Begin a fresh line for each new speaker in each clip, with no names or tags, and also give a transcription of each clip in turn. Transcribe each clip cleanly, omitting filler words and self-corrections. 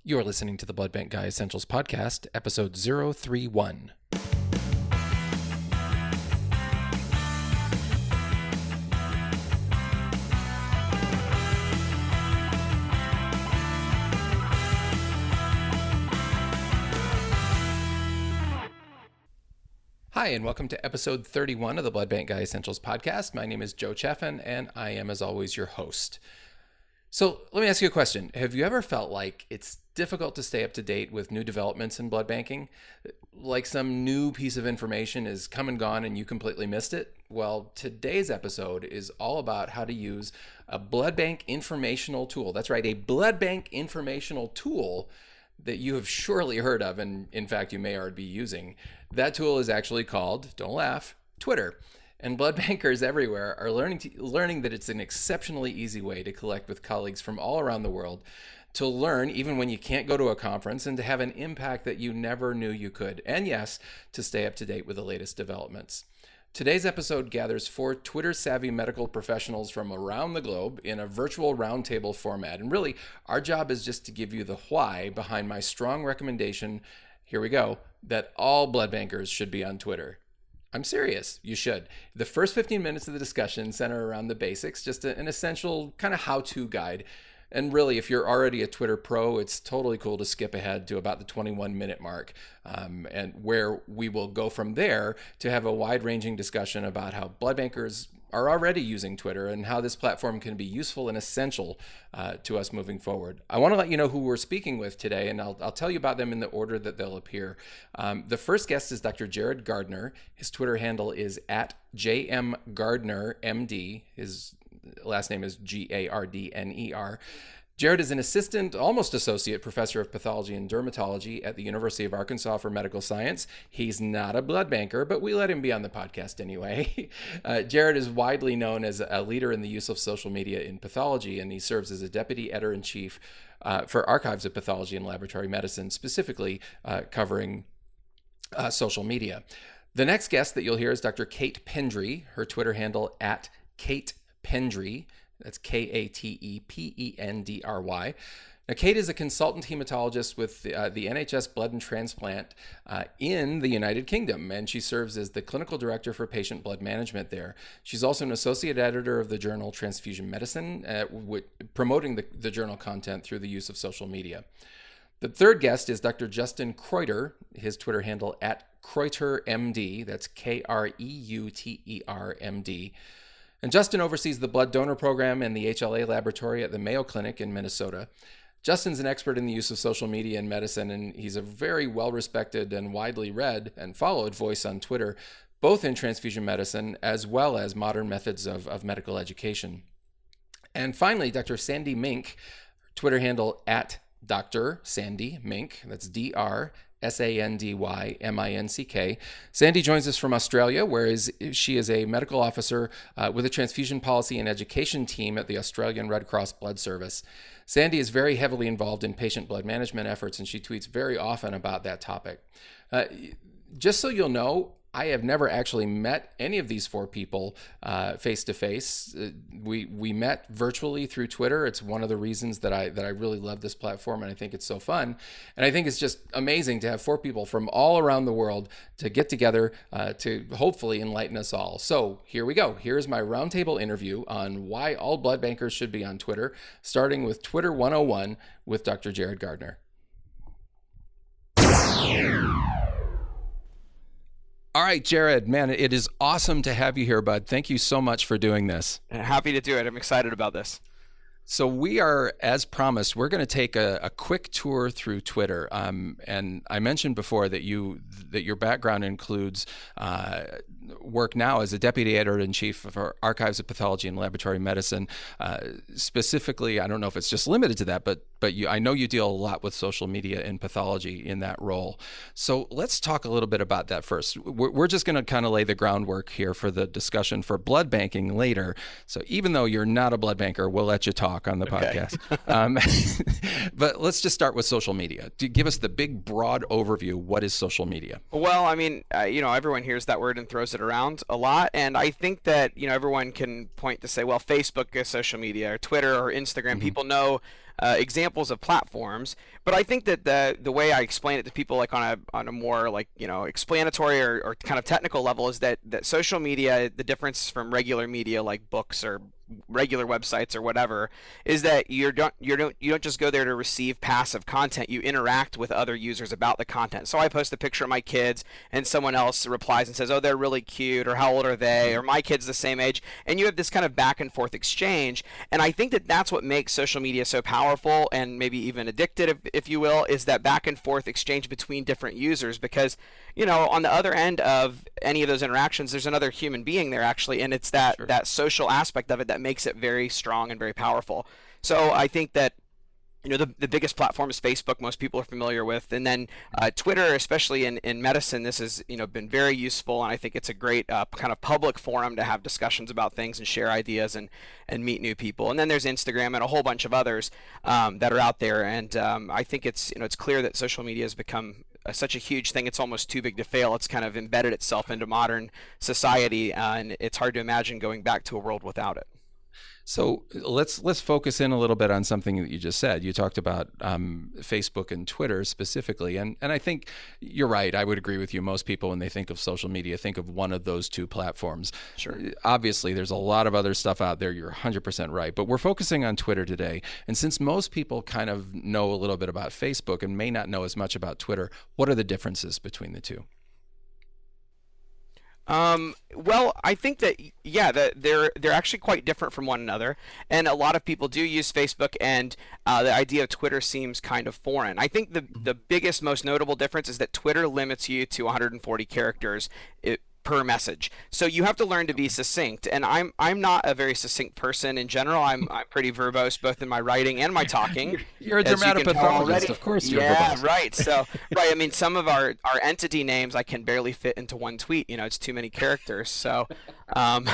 You're listening to the Blood Bank Guy Essentials Podcast, episode 031. Hi, and welcome to episode 31 of the Blood Bank Guy Essentials Podcast. My name is Joe Chaffin, and I am, as always, your host. So let me ask you a question. Have you ever felt like it's difficult to stay up to date with new developments in blood banking? Like some new piece of information is come and gone and you completely missed it? Well, today's episode is all about how to use a blood bank informational tool. That's right, a blood bank informational tool that you have surely heard of, and in fact, you may already be using. That tool is actually called, don't laugh, Twitter. And blood bankers everywhere are learning that it's an exceptionally easy way to collect with colleagues from all around the world, to learn even when you can't go to a conference, and to have an impact that you never knew you could. And yes, to stay up to date with the latest developments. Today's episode gathers 4 Twitter-savvy medical professionals from around the globe in a virtual roundtable format. And really, our job is just to give you the why behind my strong recommendation, here we go, that all blood bankers should be on Twitter. I'm serious, you should. The first 15 minutes of the discussion center around the basics, just an essential kind of how-to guide. And really, if you're already a Twitter pro, it's totally cool to skip ahead to about the 21-minute mark, and where we will go from there to have a wide-ranging discussion about how blood bankers are already using Twitter and how this platform can be useful and essential to us moving forward. I want to let you know who we're speaking with today, and I'll tell you about them in the order that they'll appear. The first guest is Dr. Jared Gardner. His Twitter handle is @JMGardnerMD. His last name is Gardner. Jared is an assistant, almost associate professor of pathology and dermatology at the University of Arkansas for medical science. He's not a blood banker, but we let him be on the podcast anyway. Jared is widely known as a leader in the use of social media in pathology, and he serves as a deputy editor-in-chief for Archives of Pathology and Laboratory Medicine, specifically covering social media. The next guest that you'll hear is Dr. Kate Pendry. Her Twitter handle @KatePendry. That's KatePendry. Now, Kate is a consultant hematologist with the NHS Blood and Transplant in the United Kingdom, and she serves as the clinical director for patient blood management there. She's also an associate editor of the journal Transfusion Medicine, promoting the journal content through the use of social media. The third guest is Dr. Justin Kreuter, his Twitter handle @KreuterMD. That's KreuterMD. And Justin oversees the blood donor program and the HLA laboratory at the Mayo Clinic in Minnesota. Justin's an expert in the use of social media in medicine, and he's a very well-respected and widely read and followed voice on Twitter, both in transfusion medicine as well as modern methods of medical education. And finally, Dr. Sandy Mink, Twitter handle @Dr. Sandy Mink. That's DrSandyMinck. Sandy joins us from Australia, where she is a medical officer with a transfusion policy and education team at the Australian Red Cross Blood Service. Sandy is very heavily involved in patient blood management efforts, and she tweets very often about that topic. Just so you'll know, I have never actually met any of these 4 people face to face. We met virtually through Twitter. It's one of the reasons that I really love this platform, and I think it's so fun. And I think it's just amazing to have 4 people from all around the world to get together to hopefully enlighten us all. So here we go. Here's my roundtable interview on why all blood bankers should be on Twitter, starting with Twitter 101 with Dr. Jared Gardner. All right, Jared, man, it is awesome to have you here, bud. Thank you so much for doing this.
Happy to do it. I'm excited about this.
So we are, as promised, we're going to take a quick tour through Twitter. And I mentioned before that your background includes work now as a deputy editor-in-chief for Archives of Pathology and Laboratory Medicine. Specifically, I don't know if it's just limited to that, but I know you deal a lot with social media and pathology in that role. So let's talk a little bit about that first. We're just going to kind of lay the groundwork here for the discussion for blood banking later. So even though you're not a blood banker, we'll let you talk on the podcast. But let's just start with social media. Give us the big, broad overview. What is social media?
Well, I mean, everyone hears that word and throws it it around a lot. And I think that, everyone can point to say, well, Facebook is social media, or Twitter or Instagram.
Hmm.
People know examples of platforms, but I think that the way I explain it to people, like on a more like explanatory or kind of technical level, is that social media, the difference from regular media like books or regular websites or whatever, is that you don't just go there to receive passive content. You interact with other users about the content. So I post a picture of my kids and someone else replies and says, oh, they're really cute, or how old are they, or my kid's the same age, and you have this kind of back and forth exchange. And I think that that's what makes social media so powerful and maybe even addictive, if you will, is that back and forth exchange between different users. Because on the other end of any of those interactions, there's another human being there actually, and it's that
Sure.
that social aspect of it that makes it very strong and very powerful. So I think that the biggest platform is Facebook, most people are familiar with, and then Twitter, especially in medicine, this has been very useful, and I think it's a great kind of public forum to have discussions about things and share ideas and meet new people. And then there's Instagram and a whole bunch of others that are out there, and I think it's clear that social media has become such a huge thing. It's almost too big to fail. It's kind of embedded itself into modern society, and it's hard to imagine going back to a world without it.
So let's focus in a little bit on something that you just said. You talked about Facebook and Twitter specifically, and I think you're right. I would agree with you. Most people, when they think of social media, think of one of those two platforms.
Sure.
Obviously, there's a lot of other stuff out there. You're 100% right, but we're focusing on Twitter today. And since most people kind of know a little bit about Facebook and may not know as much about Twitter, what are the differences between the two?
Well, I think that yeah, that they're actually quite different from one another, and a lot of people do use Facebook, and the idea of Twitter seems kind of foreign. I think the biggest, most notable difference is that Twitter limits you to 140 characters per message, so you have to learn to be succinct. And I'm not a very succinct person in general. I'm pretty verbose both in my writing and my talking.
You're a
as you
dramatic
can tell
pathologist,
already.
of course. You're
Yeah,
verbose.
right. So, right. I mean, some of our entity names I can barely fit into one tweet. It's too many characters. So, um,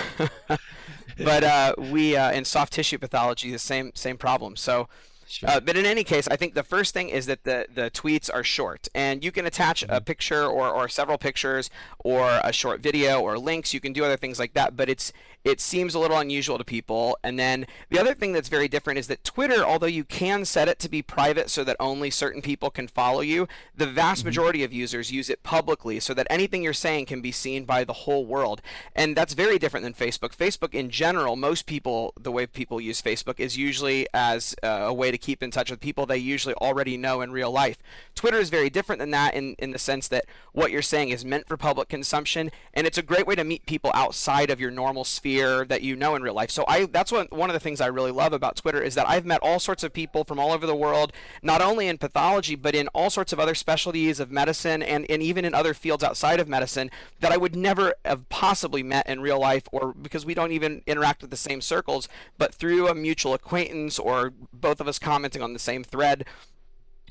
but we in soft tissue pathology, the same problem. So.
Sure.
But in any case, I think the first thing is that the tweets are short, and you can attach a picture or several pictures or a short video or links. You can do other things like that, but it seems a little unusual to people. And then the other thing that's very different is that Twitter, although you can set it to be private so that only certain people can follow you, the vast majority of users use it publicly so that anything you're saying can be seen by the whole world. And that's very different than Facebook. Facebook in general, most people, the way people use Facebook is usually as a way to keep in touch with people they usually already know in real life. Twitter is very different than that in the sense that what you're saying is meant for public consumption, and it's a great way to meet people outside of your normal sphere that you know in real life. So that's one of the things I really love about Twitter is that I've met all sorts of people from all over the world, not only in pathology, but in all sorts of other specialties of medicine and even in other fields outside of medicine that I would never have possibly met in real life, or because we don't even interact with the same circles, but through a mutual acquaintance or both of us commenting on the same thread,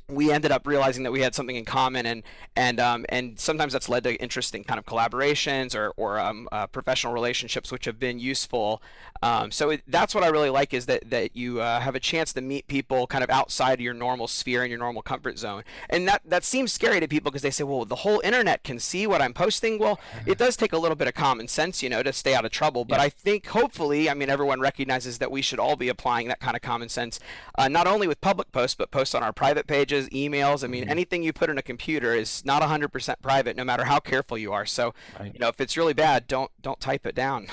we ended up realizing that we had something in common, and sometimes that's led to interesting kind of collaborations or professional relationships, which have been useful. That's what I really like, is that you have a chance to meet people kind of outside of your normal sphere and your normal comfort zone. And that seems scary to people because they say, well, the whole internet can see what I'm posting. Well, it does take a little bit of common sense, to stay out of trouble. But I think hopefully, I mean, everyone recognizes that we should all be applying that kind of common sense, not only with public posts, but posts on our private pages, emails. I mean, anything you put in a computer is not 100% private, no matter how careful you are. So,
Right.
if it's really bad, don't type it down.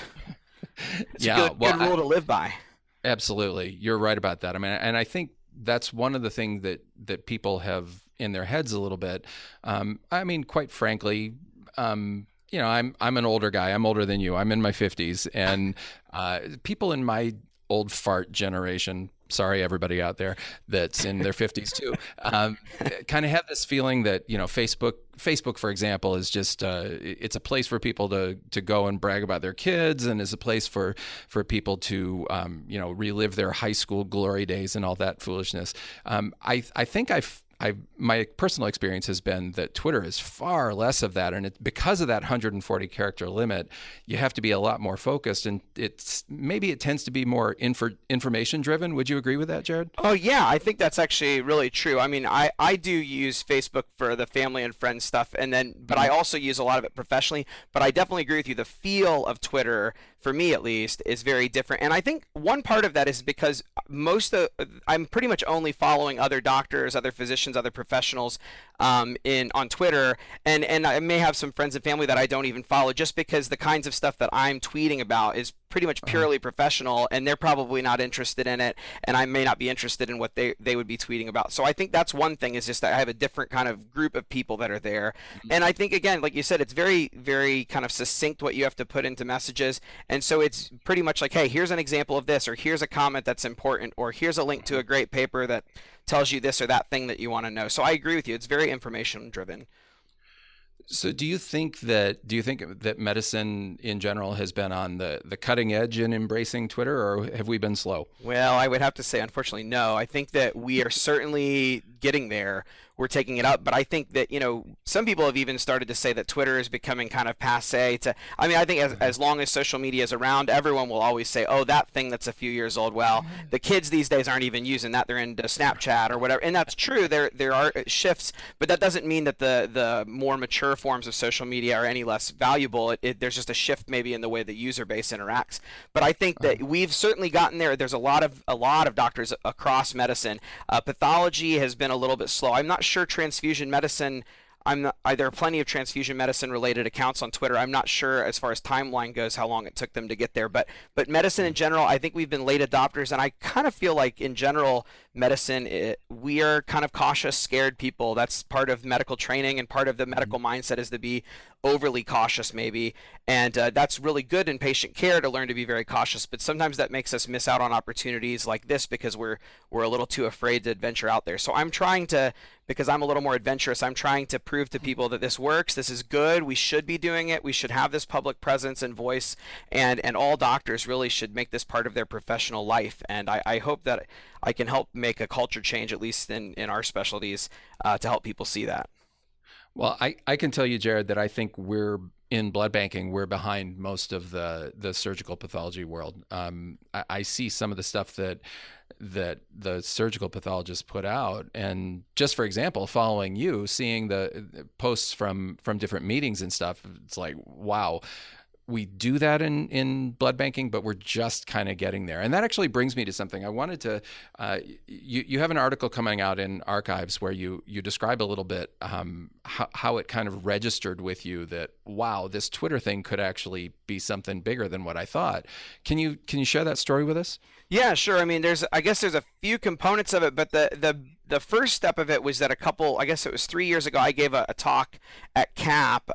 It's
Yeah,
a good rule to live by.
Absolutely. You're right about that. I mean, and I think that's one of the things that people have in their heads a little bit. I mean, quite frankly, I'm an older guy. I'm older than you. I'm in my 50s, and people in my old fart generation, sorry everybody out there that's in their 50s too, kind of have this feeling that Facebook, for example, is just it's a place for people to go and brag about their kids, and is a place for people to relive their high school glory days and all that foolishness. I think my personal experience has been that Twitter is far less of that, and because of that 140 character limit, you have to be a lot more focused, and it tends to be more information driven. Would you agree with that, Jared?
Oh yeah, I think that's actually really true. I mean, I do use Facebook for the family and friends stuff, and then but I also use a lot of it professionally. But I definitely agree with you. The feel of Twitter, for me at least, is very different. And I think one part of that is because I'm pretty much only following other doctors, other physicians, other professionals in on Twitter, and I may have some friends and family that I don't even follow just because the kinds of stuff that I'm tweeting about is pretty much purely professional, and they're probably not interested in it, and I may not be interested in what they would be tweeting about. So I think that's one thing, is just that I have a different kind of group of people that are there. And I think, again, like you said, it's very, very kind of succinct what you have to put into messages, and so it's pretty much like, hey, here's an example of this, or here's a comment that's important, or here's a link to a great paper that tells you this or that thing that you want to know. So I agree with you. It's very information driven.
So do you think that medicine in general has been on the cutting edge in embracing Twitter, or have we been slow?
Well, I would have to say, unfortunately, no. I think that we are certainly getting there. We're taking it up, but I think that, some people have even started to say that Twitter is becoming kind of passe I mean, I think as long as social media is around, everyone will always say, oh, that thing that's a few years old. Well, the kids these days aren't even using that. They're into Snapchat or whatever. And that's true. There are shifts, but that doesn't mean that the more mature forms of social media are any less valuable. There's just a shift maybe in the way the user base interacts. But I think that we've certainly gotten there. There's a lot of doctors across medicine. Pathology has been a little bit slow. I'm not sure transfusion medicine. There are plenty of transfusion medicine related accounts on Twitter. I'm not sure as far as timeline goes how long it took them to get there, but medicine in general, I think we've been late adopters, and I kind of feel like in general medicine, we are kind of cautious, scared people. That's part of medical training, and part of the medical mindset is to be overly cautious maybe, and that's really good in patient care to learn to be very cautious, but sometimes that makes us miss out on opportunities like this because we're a little too afraid to venture out there. So I'm trying to, because I'm a little more adventurous, I'm trying to prove to people that this works, this is good, we should be doing it, we should have this public presence and voice, and all doctors really should make this part of their professional life. And I hope that I can help make a culture change, at least in our specialties, to help people see that.
Well, I can tell you, Jared, that I think in blood banking, we're behind most of the surgical pathology world. I see some of the stuff that the surgical pathologists put out, and just for example, following you, seeing the posts from different meetings and stuff, it's like, wow. We do that in blood banking, but we're just kind of getting there. And that actually brings me to something I wanted to, you have an article coming out in Archives where you describe a little bit how it kind of registered with you that, wow, this Twitter thing could actually be something bigger than what I thought. Can you share that story with us?
Yeah, sure. I mean, I guess there's a few components of it, but the first step of it was that I guess it was 3 years ago, I gave a talk at CAP.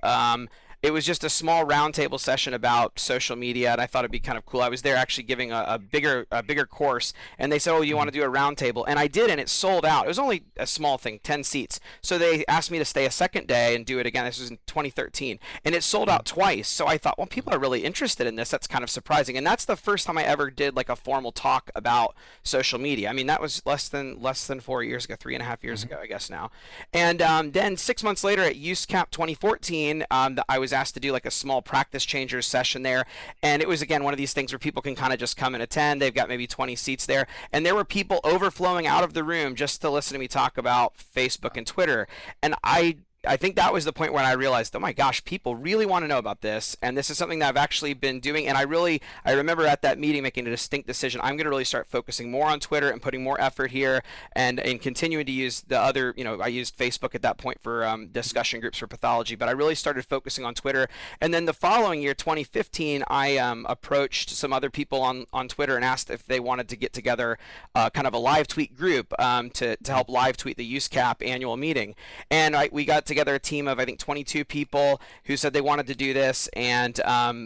It was just a small roundtable session about social media, and I thought it'd be kind of cool. I was there actually giving a bigger course, and they said, "Oh, you want to do a roundtable?" And I did, and it sold out. It was only a small thing, 10 seats. So they asked me to stay a second day and do it again. This was in 2013, and it sold out twice. So I thought, well, people are really interested in this. That's kind of surprising, and that's the first time I ever did like a formal talk about social media. I mean, that was less than 4 years ago, 3.5 years ago, I guess now. And then 6 months later at USCAP 2014, I was asked to do like a small practice changers session there, and it was again one of these things where people can kind of just come and attend. They've got maybe 20 seats there, and there were people overflowing out of the room just to listen to me talk about Facebook and Twitter. And I think that was the point where I realized, oh my gosh, people really want to know about this, and this is something that I've actually been doing. And I remember at that meeting making a distinct decision. I'm going to really start focusing more on Twitter and putting more effort here, and continuing to use the other, I used Facebook at that point for discussion groups for pathology, but I really started focusing on Twitter. And then the following year, 2015, I approached some other people on Twitter and asked if they wanted to get together kind of a live tweet group to help live tweet the USCAP annual meeting. And we got together a team of I think 22 people who said they wanted to do this, and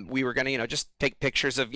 we were going to just take pictures of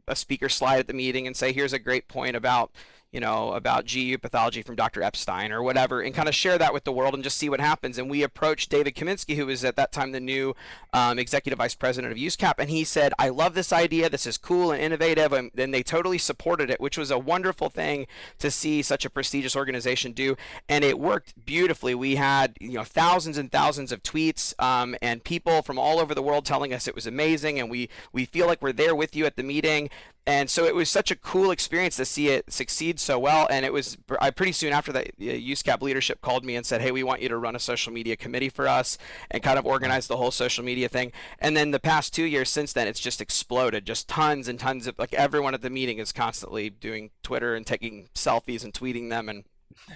a speaker slide at the meeting and say, here's a great point about about GU pathology from Dr. Epstein or whatever, and kind of share that with the world and just see what happens. And we approached David Kaminsky, who was at that time the new executive vice president of USCAP, and he said, I love this idea. This is cool and innovative. And then they totally supported it, which was a wonderful thing to see such a prestigious organization do. And it worked beautifully. We had thousands and thousands of tweets and people from all over the world telling us it was amazing, and we feel like we're there with you at the meeting. And so it was such a cool experience to see it succeed so well. And it was pretty soon after that, USCAP leadership called me and said, hey, we want you to run a social media committee for us and kind of organize the whole social media thing. And then the past 2 years since then, it's just exploded. Just tons and tons of, like, everyone at the meeting is constantly doing Twitter and taking selfies and tweeting them. And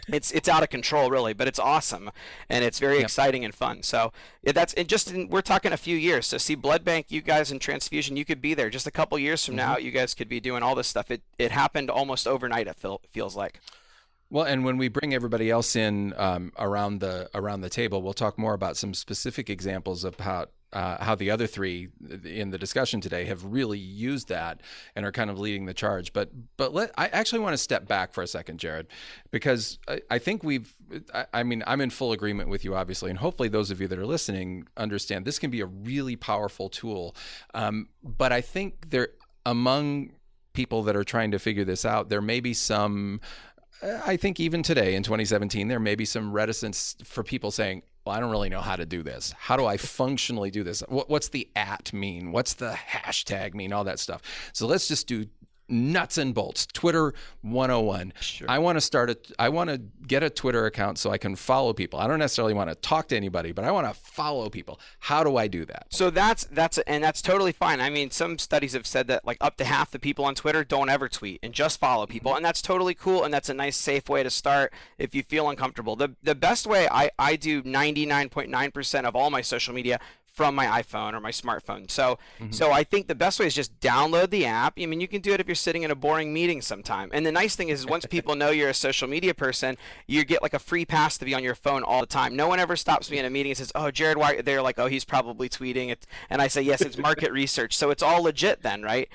it's out of control, really, but it's awesome, and it's very exciting and fun. So we're talking a few years. So see, blood bank, you guys in transfusion, you could be there just a couple years from now. You guys could be doing all this stuff. It happened almost overnight. It feels like.
Well, and when we bring everybody else in around the table, we'll talk more about some specific examples of how the other three in the discussion today have really used that and are kind of leading the charge. But I actually want to step back for a second, Jared, because I think I'm in full agreement with you, obviously, and hopefully those of you that are listening understand this can be a really powerful tool. But I think among people that are trying to figure this out, there may be some, I think even today in 2017, there may be some reticence for people saying, well, I don't really know how to do this. How do I functionally do this? What's the @ mean? What's the hashtag mean? All that stuff. So let's just do nuts and bolts. Twitter 101.
Sure.
I want to get a Twitter account so I can follow people. I don't necessarily want to talk to anybody, but I want to follow people. How do I do that?
So that's totally fine. I mean, some studies have said that like up to half the people on Twitter don't ever tweet and just follow people, and that's totally cool, and that's a nice safe way to start if you feel uncomfortable. The best way, I do 99.9% of all my social media from my iPhone or my smartphone. So I think the best way is just download the app. I mean, you can do it if you're sitting in a boring meeting sometime. And the nice thing is once people know you're a social media person, you get like a free pass to be on your phone all the time. No one ever stops me in a meeting and says, oh, Jared, why? They're like, oh, he's probably tweeting it. And I say, yes, it's market research. So it's all legit then, right?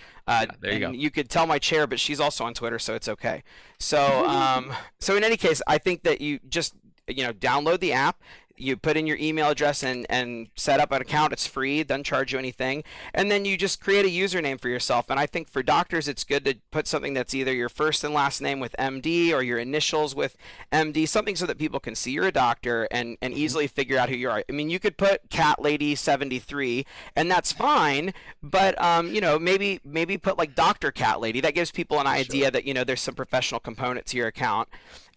There you go.
You could tell my chair, but she's also on Twitter, so it's okay. So so in any case, I think that you just download the app. You put in your email address and set up an account. It's free, doesn't charge you anything. And then you just create a username for yourself. And I think for doctors, it's good to put something that's either your first and last name with MD or your initials with MD, something so that people can see you're a doctor and easily figure out who you are. I mean, you could put Cat Lady 73, and that's fine. But maybe put like Dr. Cat Lady. That gives people an idea that there's some professional component to your account.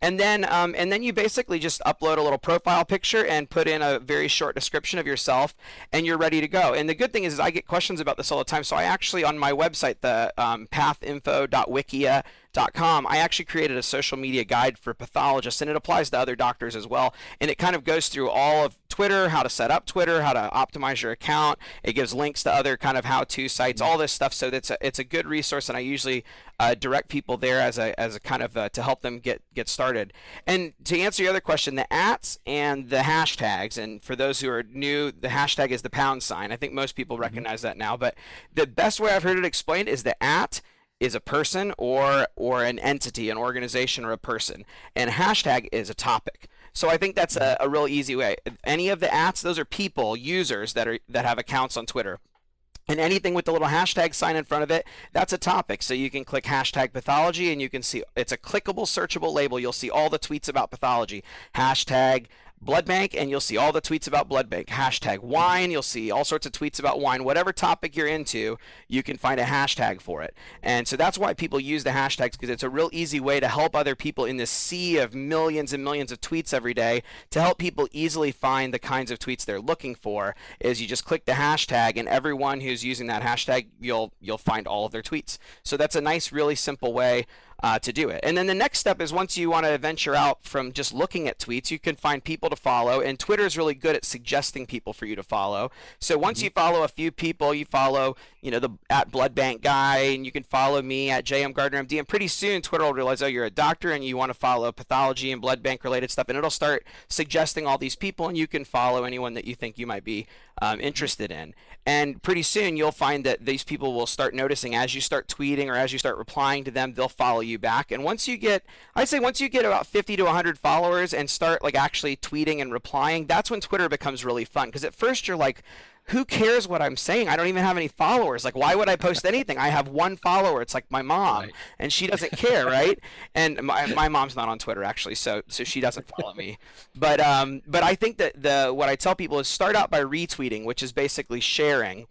And then you basically just upload a little profile picture and put in a very short description of yourself, and you're ready to go. And the good thing is I get questions about this all the time. So I actually, on my website, the pathinfo.wikia.com, I actually created a social media guide for pathologists, and it applies to other doctors as well. And it kind of goes through all of Twitter, how to set up Twitter, how to optimize your account. It gives links to other kind of how-to sites, all this stuff. So it's a good resource, and I usually direct people there as a kind of to help them get started. And to answer your other question, the @ and the hashtags, and for those who are new, the hashtag is the £. I think most people recognize that now, but the best way I've heard it explained is the @ is a person or an entity, an organization or a person, and hashtag is a topic. So I think that's a real easy way. Any of the @s, those are people, users that have accounts on Twitter. And anything with the little hashtag sign in front of it, that's a topic. So you can click hashtag pathology, and you can see it's a clickable, searchable label. You'll see all the tweets about pathology. Hashtag blood bank, and you'll see all the tweets about blood bank. Hashtag wine, you'll see all sorts of tweets about wine. Whatever topic you're into, you can find a hashtag for it. And so that's why people use the hashtags, because it's a real easy way to help other people in this sea of millions and millions of tweets every day. To help people easily find the kinds of tweets they're looking for is you just click the hashtag, and everyone who's using that hashtag, you'll find all of their tweets. So that's a nice, really simple way to do it. And then the next step is, once you want to venture out from just looking at tweets, you can find people to follow, and Twitter is really good at suggesting people for you to follow. So once you follow a few people, you follow the @bloodbank guy, and you can follow me at JMGardnerMD, and pretty soon Twitter will realize, oh, you're a doctor and you want to follow pathology and blood bank related stuff, and it'll start suggesting all these people, and you can follow anyone that you think you might be interested in. And pretty soon you'll find that these people will start noticing as you start tweeting or as you start replying to them, they'll follow you you back. And I'd say once you get about 50 to 100 followers and start like actually tweeting and replying, that's when Twitter becomes really fun. Because at first you're like, who cares what I'm saying? I don't even have any followers. Like, why would I post anything? I have one follower. It's like my mom,
Right.
and she doesn't care, right? And my mom's not on Twitter actually, so she doesn't follow me. But I think that what I tell people is start out by retweeting, which is basically sharing.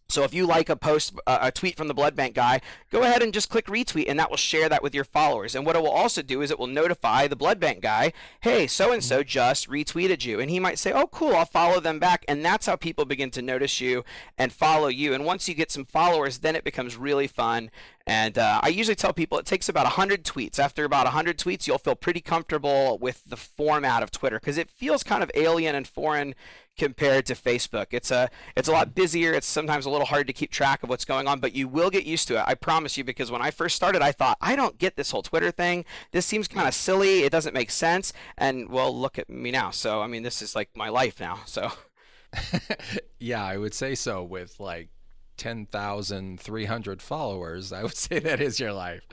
So if you like a post, a tweet from the blood bank guy, go ahead and just click retweet, and that will share that with your followers. And what it will also do is it will notify the blood bank guy, hey, so and so just retweeted you, and he might say, oh, cool, I'll follow them back. And that's how people begin to notice you and follow you. And once you get some followers, then it becomes really fun. And I usually tell people it takes about 100 tweets. After about 100 tweets, you'll feel pretty comfortable with the format of Twitter because it feels kind of alien and foreign compared to Facebook. It's a lot busier. It's sometimes a little hard to keep track of what's going on, but you will get used to it. I promise you, because when I first started, I thought, I don't get this whole Twitter thing. This seems kind of silly. It doesn't make sense. And well, look at me now. So, I mean, this is like my life now. So,
Yeah, I would say so. With like 10,300 followers, I would say that is your life.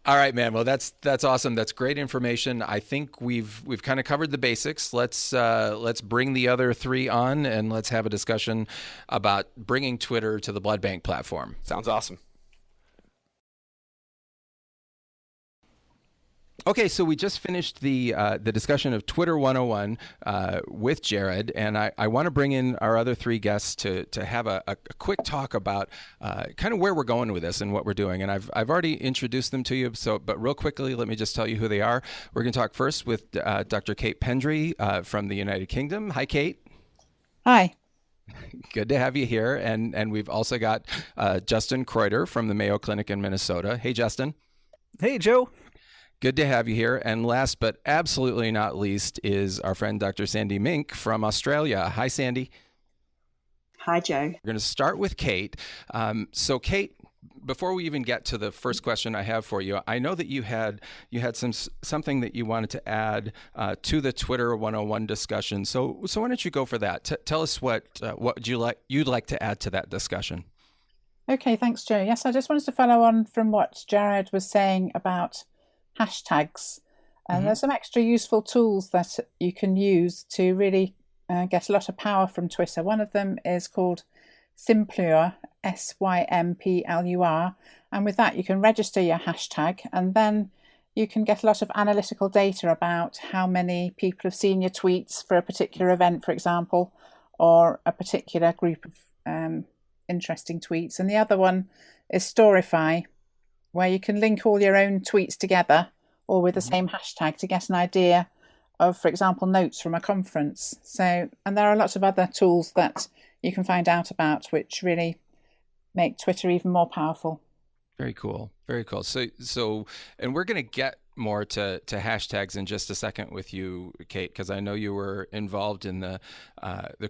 All right, man. Well, that's awesome. That's great information. I think we've kind of covered the basics. Let's bring the other three on and let's have a discussion about bringing Twitter to the blood bank platform.
sounds awesome.
Okay, so we just finished the discussion of Twitter 101 with Jared, and I want to bring in our other three guests to have a quick talk about kind of where we're going with this and what we're doing. And I've already introduced them to you, but real quickly, let me just tell you who they are. We're going to talk first with Dr. Kate Pendry from the United Kingdom. Hi, Kate.
Hi.
Good to have you here. And we've also got Justin Kreuter from the Mayo Clinic in Minnesota. Hey, Justin.
Hey, Joe.
Good to have you here. And last but absolutely not least is our friend Dr. Sandy Mink from Australia. Hi, Sandy.
Hi, Joe.
We're going to start with Kate. So, Kate, before we even get to the first question I have for you, I know that you had something that you wanted to add to the Twitter 101 discussion. So why don't you go for that? Tell us what you'd like to add to that discussion.
Okay, thanks, Joe. Yes, I just wanted to follow on from what Jared was saying about hashtags. And there's some extra useful tools that you can use to really get a lot of power from Twitter. One of them is called Symplur, Symplur. And with that, you can register your hashtag, and then you can get a lot of analytical data about how many people have seen your tweets for a particular event, for example, or a particular group of interesting tweets. And the other one is Storify, where you can link all your own tweets together, all with the same hashtag, to get an idea of, for example, notes from a conference. So, and there are lots of other tools that you can find out about, which really make Twitter even more powerful.
Very cool. Very cool. So, and we're going to get more to hashtags in just a second with you, Kate, because I know you were involved in the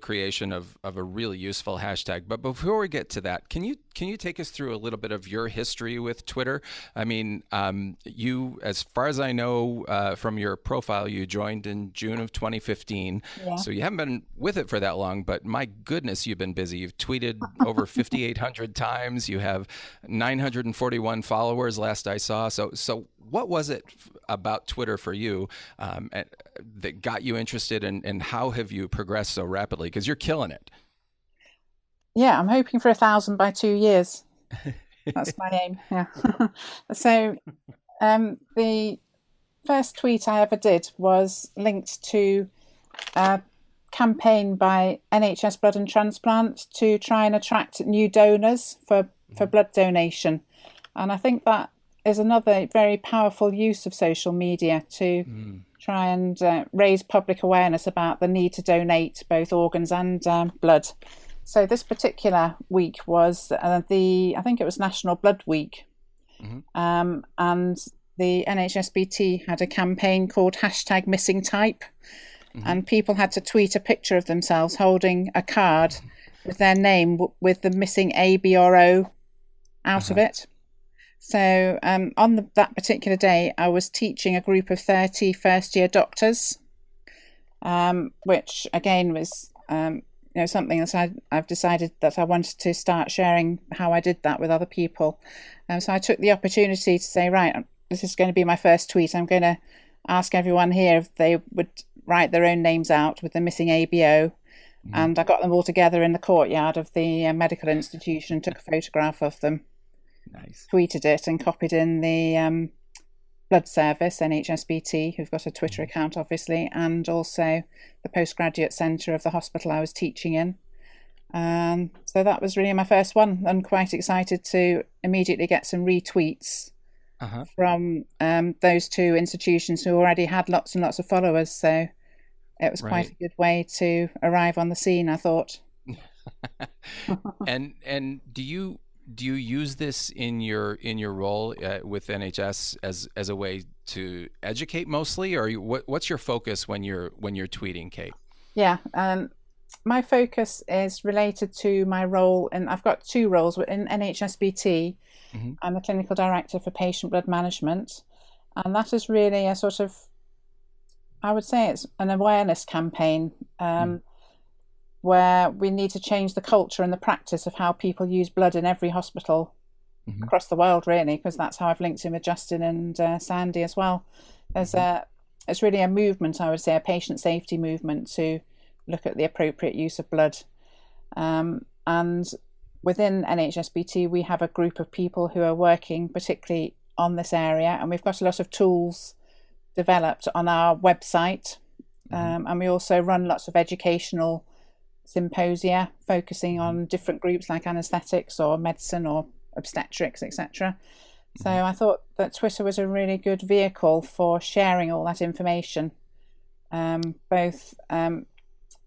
creation of a really useful hashtag. But before we get to that, can you take us through a little bit of your history with Twitter? I mean, you, as far as I know from your profile, you joined in June of 2015.
Yeah.
So you haven't been with it for that long, but my goodness, you've been busy. You've tweeted over 5,800 times. You have 941 followers last I saw. So what was it about Twitter for you that got you interested, and how have you progressed so rapidly? Because you're killing it.
Yeah, I'm hoping for 1,000 by 2 years. That's my aim. Yeah. So the first tweet I ever did was linked to a campaign by NHS Blood and Transplant to try and attract new donors for blood donation. And I think that is another very powerful use of social media to try and raise public awareness about the need to donate both organs and blood. So this particular week was I think it was National Blood Week. And the NHSBT had a campaign called #MissingType. And people had to tweet a picture of themselves holding a card with their name with the missing A, B, or O out of it. So on that particular day, I was teaching a group of 30 first-year doctors, which again was something that I've decided that I wanted to start sharing how I did that with other people. So I took the opportunity to say, right, this is going to be my first tweet. I'm going to ask everyone here if they would write their own names out with the missing ABO. And I got them all together in the courtyard of the medical institution, took a photograph of them,
Nice.
tweeted it, and copied in the blood service, NHSBT, who've got a Twitter account, obviously, and also the postgraduate centre of the hospital I was teaching in. So that was really my first one. I'm quite excited to immediately get some retweets from those two institutions who already had lots and lots of followers. So it was quite a good way to arrive on the scene, I thought.
And do you use this in your role with NHS as a way to educate mostly, or what's your focus when you're tweeting, Kate?
Yeah, my focus is related to my role, and I've got two roles in NHSBT. I'm the clinical director for patient blood management, and that is really a sort of, I would say it's an awareness campaign where we need to change the culture and the practice of how people use blood in every hospital across the world, really, because that's how I've linked in with Justin and Sandy as well. It's really a movement, I would say, a patient safety movement to look at the appropriate use of blood. And within NHSBT, we have a group of people who are working particularly on this area, and we've got a lot of tools developed on our website. And we also run lots of educational symposia focusing on different groups like anaesthetics or medicine or obstetrics, etc. So I thought that Twitter was a really good vehicle for sharing all that information, both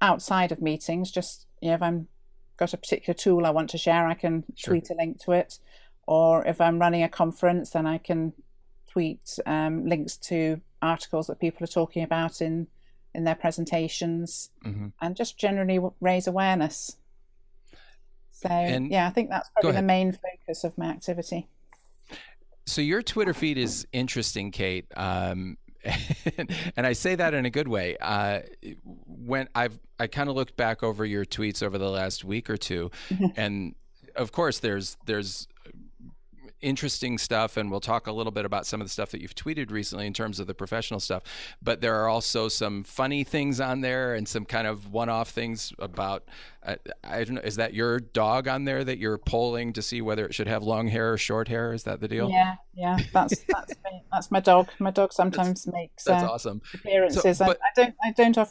outside of meetings. Just, if I'm got a particular tool I want to share, I can tweet a link to it, or if I'm running a conference, then I can tweet links to articles that people are talking about in their presentations, and just generally raise awareness. So I think that's probably the main focus of my activity.
So your Twitter feed is interesting, Kate, and I say that in a good way. When I kind of looked back over your tweets over the last week or two, and of course there's interesting stuff, and we'll talk a little bit about some of the stuff that you've tweeted recently in terms of the professional stuff, but there are also some funny things on there and some kind of one-off things about I don't know, is that your dog on there that you're polling to see whether it should have long hair or short hair? Is that the deal?
Yeah, that's me. That's my dog. My dog sometimes makes
that's awesome
appearances.
So, but,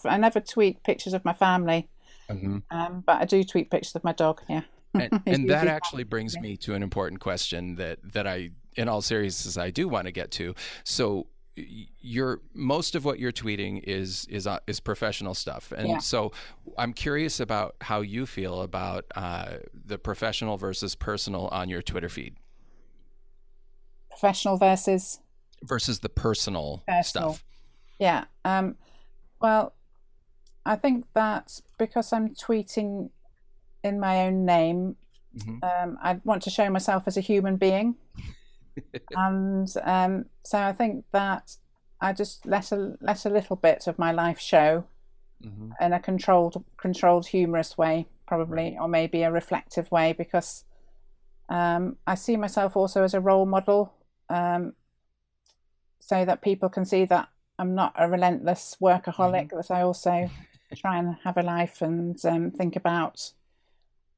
I never tweet pictures of my family, but I do tweet pictures of my dog.
And that actually brings me to an important question that I, in all seriousness, I do want to get to. So most of what you're tweeting is professional stuff. And so I'm curious about how you feel about the professional versus personal on your Twitter feed.
Professional versus
the personal stuff.
Yeah. Well, I think that because I'm tweeting in my own name, I want to show myself as a human being. And so I think that I just let a little bit of my life show in a controlled humorous way, probably, or maybe a reflective way, because I see myself also as a role model, so that people can see that I'm not a relentless workaholic, that I also try and have a life and think about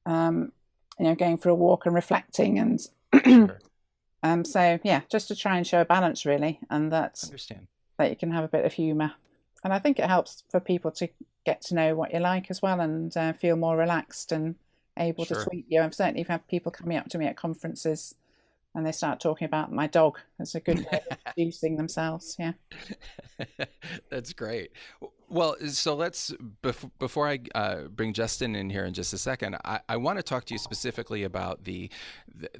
going for a walk and reflecting, and so just to try and show a balance, really, and that you can have a bit of humour. And I think it helps for people to get to know what you like as well, and feel more relaxed and able to tweet you. I've certainly had people coming up to me at conferences and they start talking about my dog. It's a good way of introducing themselves.
That's great. Well, so let's, before I bring Justin in here in just a second, I want to talk to you specifically about the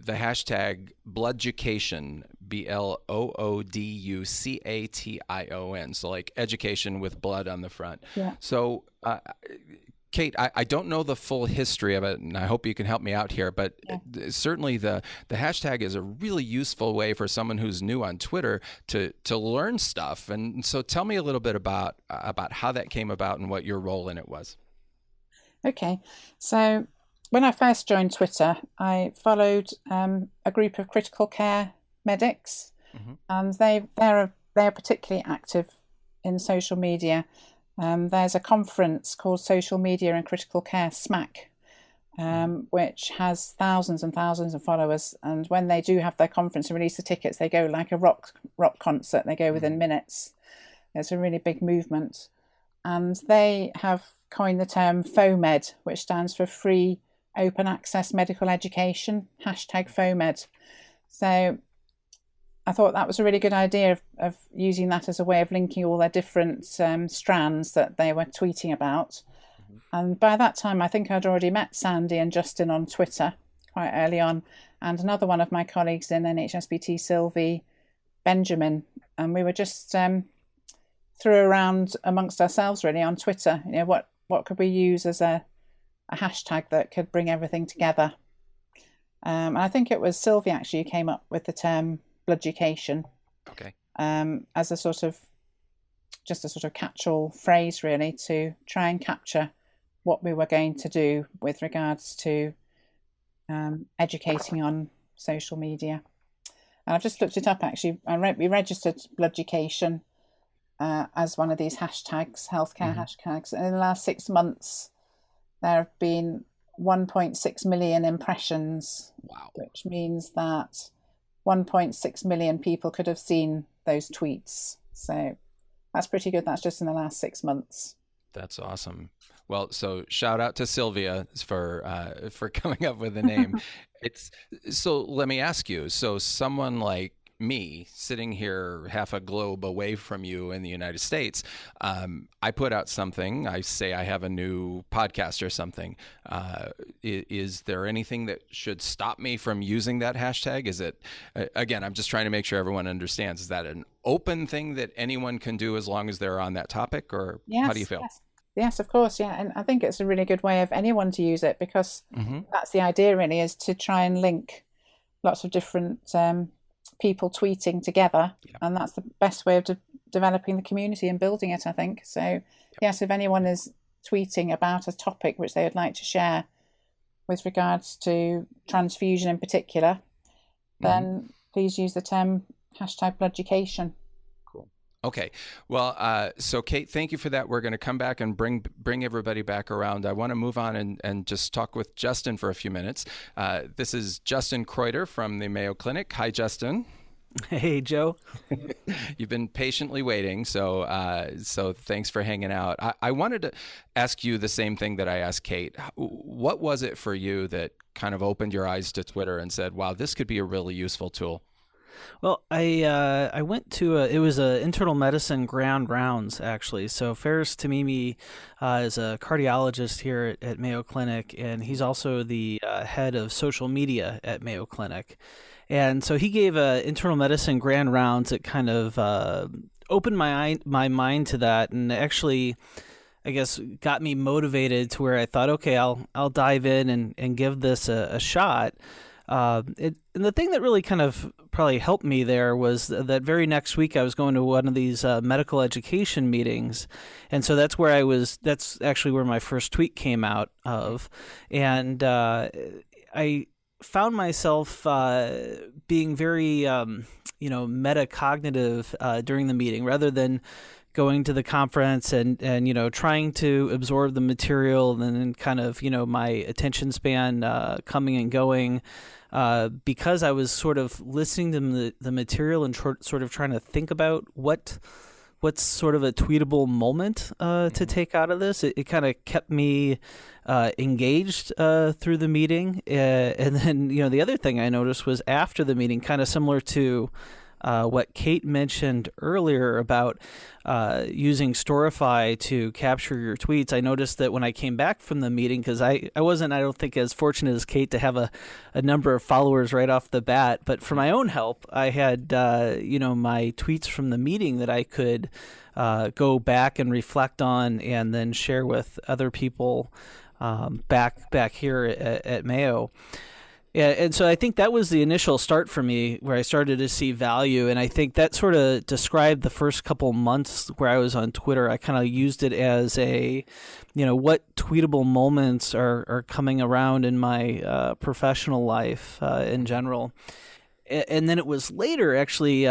hashtag Bloodjucation, BLOODUCATION. So like education with blood on the front. So Kate, I don't know the full history of it, and I hope you can help me out here, but certainly the hashtag is a really useful way for someone who's new on Twitter to learn stuff. And so tell me a little bit about how that came about and what your role in it was.
Okay, so when I first joined Twitter, I followed a group of critical care medics,
Mm-hmm.
and they are particularly active in social media. There's a conference called Social Media and Critical Care (SMAC), which has thousands and thousands of followers. And when they do have their conference and release the tickets, they go like a rock concert. They go within minutes. It's a really big movement, and they have coined the term FOMED, which stands for Free Open Access Medical Education, hashtag FOMED. So I thought that was a really good idea of using that as a way of linking all their different strands that they were tweeting about. And by that time, I think I'd already met Sandy and Justin on Twitter quite early on, and another one of my colleagues in NHSBT, Sylvie Benjamin. And we were just threw around amongst ourselves really on Twitter. What could we use as a hashtag that could bring everything together? And I think it was Sylvie actually who came up with the term blooducation.
Okay.
As a sort of catch-all phrase really to try and capture what we were going to do with regards to educating on social media. And I've just looked it up actually. We registered blooducation as one of these hashtags, healthcare hashtags. And in the last 6 months, there have been 1.6 million impressions.
Wow.
Which means that 1.6 million people could have seen those tweets. So that's pretty good. That's just in the last 6 months.
That's awesome. Well, so shout out to Sylvia for coming up with the name. So let me ask you. So someone like me sitting here half a globe away from you in the United States, I put out something. I say I have a new podcast or something. Is there anything that should stop me from using that hashtag? Is it, again, I'm just trying to make sure everyone understands, is that an open thing that anyone can do as long as they're on that topic, or how do you feel?
Yes, of course. Yeah. And I think it's a really good way of anyone to use it, because that's the idea really, is to try and link lots of different people tweeting together. Yeah. And that's the best way of developing the community and building it, I think. So yes, if anyone is tweeting about a topic which they would like to share with regards to transfusion in particular, then please use the term hashtag blooducation.
Okay. Well, so Kate, thank you for that. We're going to come back and bring everybody back around. I want to move on and just talk with Justin for a few minutes. This is Justin Kreuter from the Mayo Clinic. Hi, Justin.
Hey, Joe.
You've been patiently waiting, so thanks for hanging out. I wanted to ask you the same thing that I asked Kate. What was it for you that kind of opened your eyes to Twitter and said, wow, this could be a really useful tool?
Well, I went to it was a internal medicine grand rounds, actually. So Ferris Tamimi is a cardiologist here at Mayo Clinic, and he's also the head of social media at Mayo Clinic. And so he gave a internal medicine grand rounds that kind of opened my mind to that, and actually, I guess, got me motivated to where I thought, okay, I'll dive in and give this a shot. And the thing that really kind of probably helped me there was that very next week I was going to one of these medical education meetings, and so that's actually where my first tweet came out of, and I found myself being very metacognitive during the meeting, rather than going to the conference and trying to absorb the material, and then kind of my attention span coming and going, because I was sort of listening to the material and sort of trying to think about what's sort of a tweetable moment to take out of this. It kind of kept me engaged through the meeting, and then the other thing I noticed was after the meeting, kind of similar to what Kate mentioned earlier about using Storify to capture your tweets. I noticed that when I came back from the meeting, because I wasn't, I don't think, as fortunate as Kate to have a number of followers right off the bat, but for my own help, I had my tweets from the meeting that I could go back and reflect on and then share with other people back here at Mayo. Yeah, and so I think that was the initial start for me where I started to see value, and I think that sort of described the first couple months where I was on Twitter. I kind of used it as a, what tweetable moments are coming around in my professional life in general. And then it was later, actually,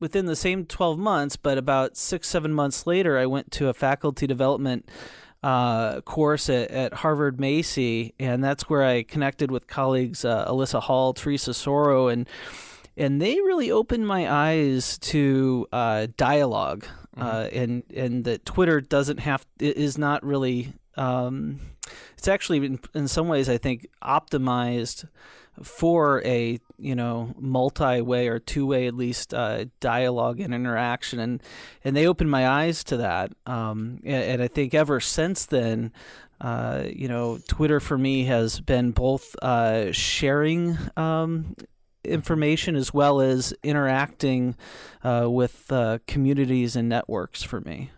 within the same 12 months, but about 6-7 months later, I went to a faculty development course at Harvard Macy, and that's where I connected with colleagues Alyssa Hall, Teresa Soro, and they really opened my eyes to dialogue, and that Twitter is not really. It's actually in some ways, I think, optimized for a multi-way or two-way at least dialogue and interaction, and they opened my eyes to that, and I think ever since then, Twitter for me has been both sharing information as well as interacting with communities and networks for me.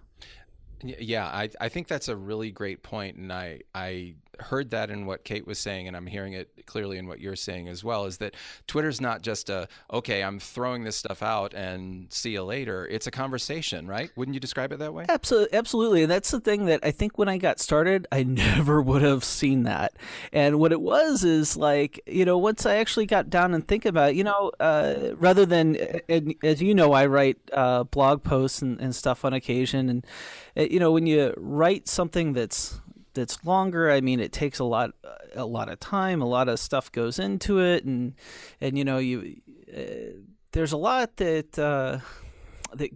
Yeah, I think that's a really great point, and I heard that in what Kate was saying, and I'm hearing it clearly in what you're saying as well, is that Twitter's not just okay, I'm throwing this stuff out and see you later. It's a conversation, right? Wouldn't you describe it that way?
Absolutely. And that's the thing that I think when I got started, I never would have seen that. And what it was is like, once I actually got down and think about it, rather than, as you know, I write blog posts and stuff on occasion. And, when you write something that's longer, I mean, it takes a lot of time, a lot of stuff goes into it, and there's a lot that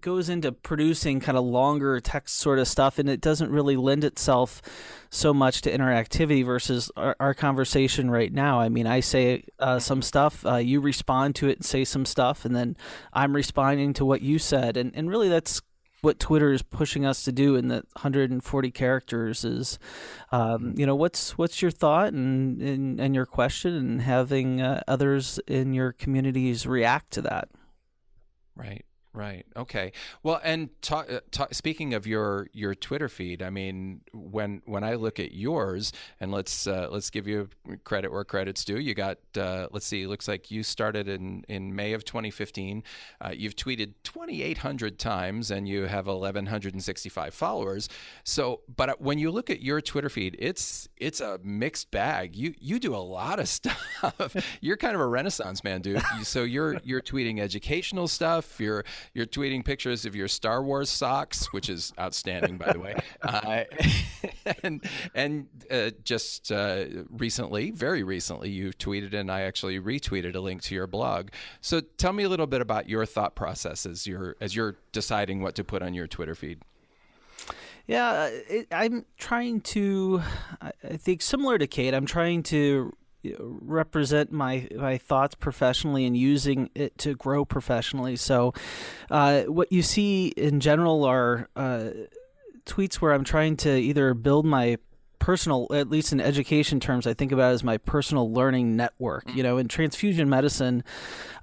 goes into producing kind of longer text sort of stuff, and it doesn't really lend itself so much to interactivity versus our conversation right now. I mean, I say some stuff, you respond to it and say some stuff, and then I'm responding to what you said, and really that's what Twitter is pushing us to do in the 140 characters is, what's your thought and your question, and having others in your communities react to that.
Right. Okay. Well, and speaking of your Twitter feed, I mean, when I look at yours, and let's give you credit where credit's due. You got let's see, it looks like you started in May of 2015. You've tweeted 2,800 times, and you have 1,165 followers. So, but when you look at your Twitter feed, it's a mixed bag. You do a lot of stuff. You're kind of a Renaissance man, dude. So you're tweeting educational stuff. You're tweeting pictures of your Star Wars socks, which is outstanding, by the way. And just recently, very recently, you tweeted, and I actually retweeted a link to your blog. So tell me a little bit about your thought process as you're deciding what to put on your Twitter feed.
Yeah, I'm trying to, I think similar to Kate, I'm trying to represent my thoughts professionally and using it to grow professionally. So what you see in general are tweets where I'm trying to either build my personal, at least in education terms, I think about it as my personal learning network. In transfusion medicine,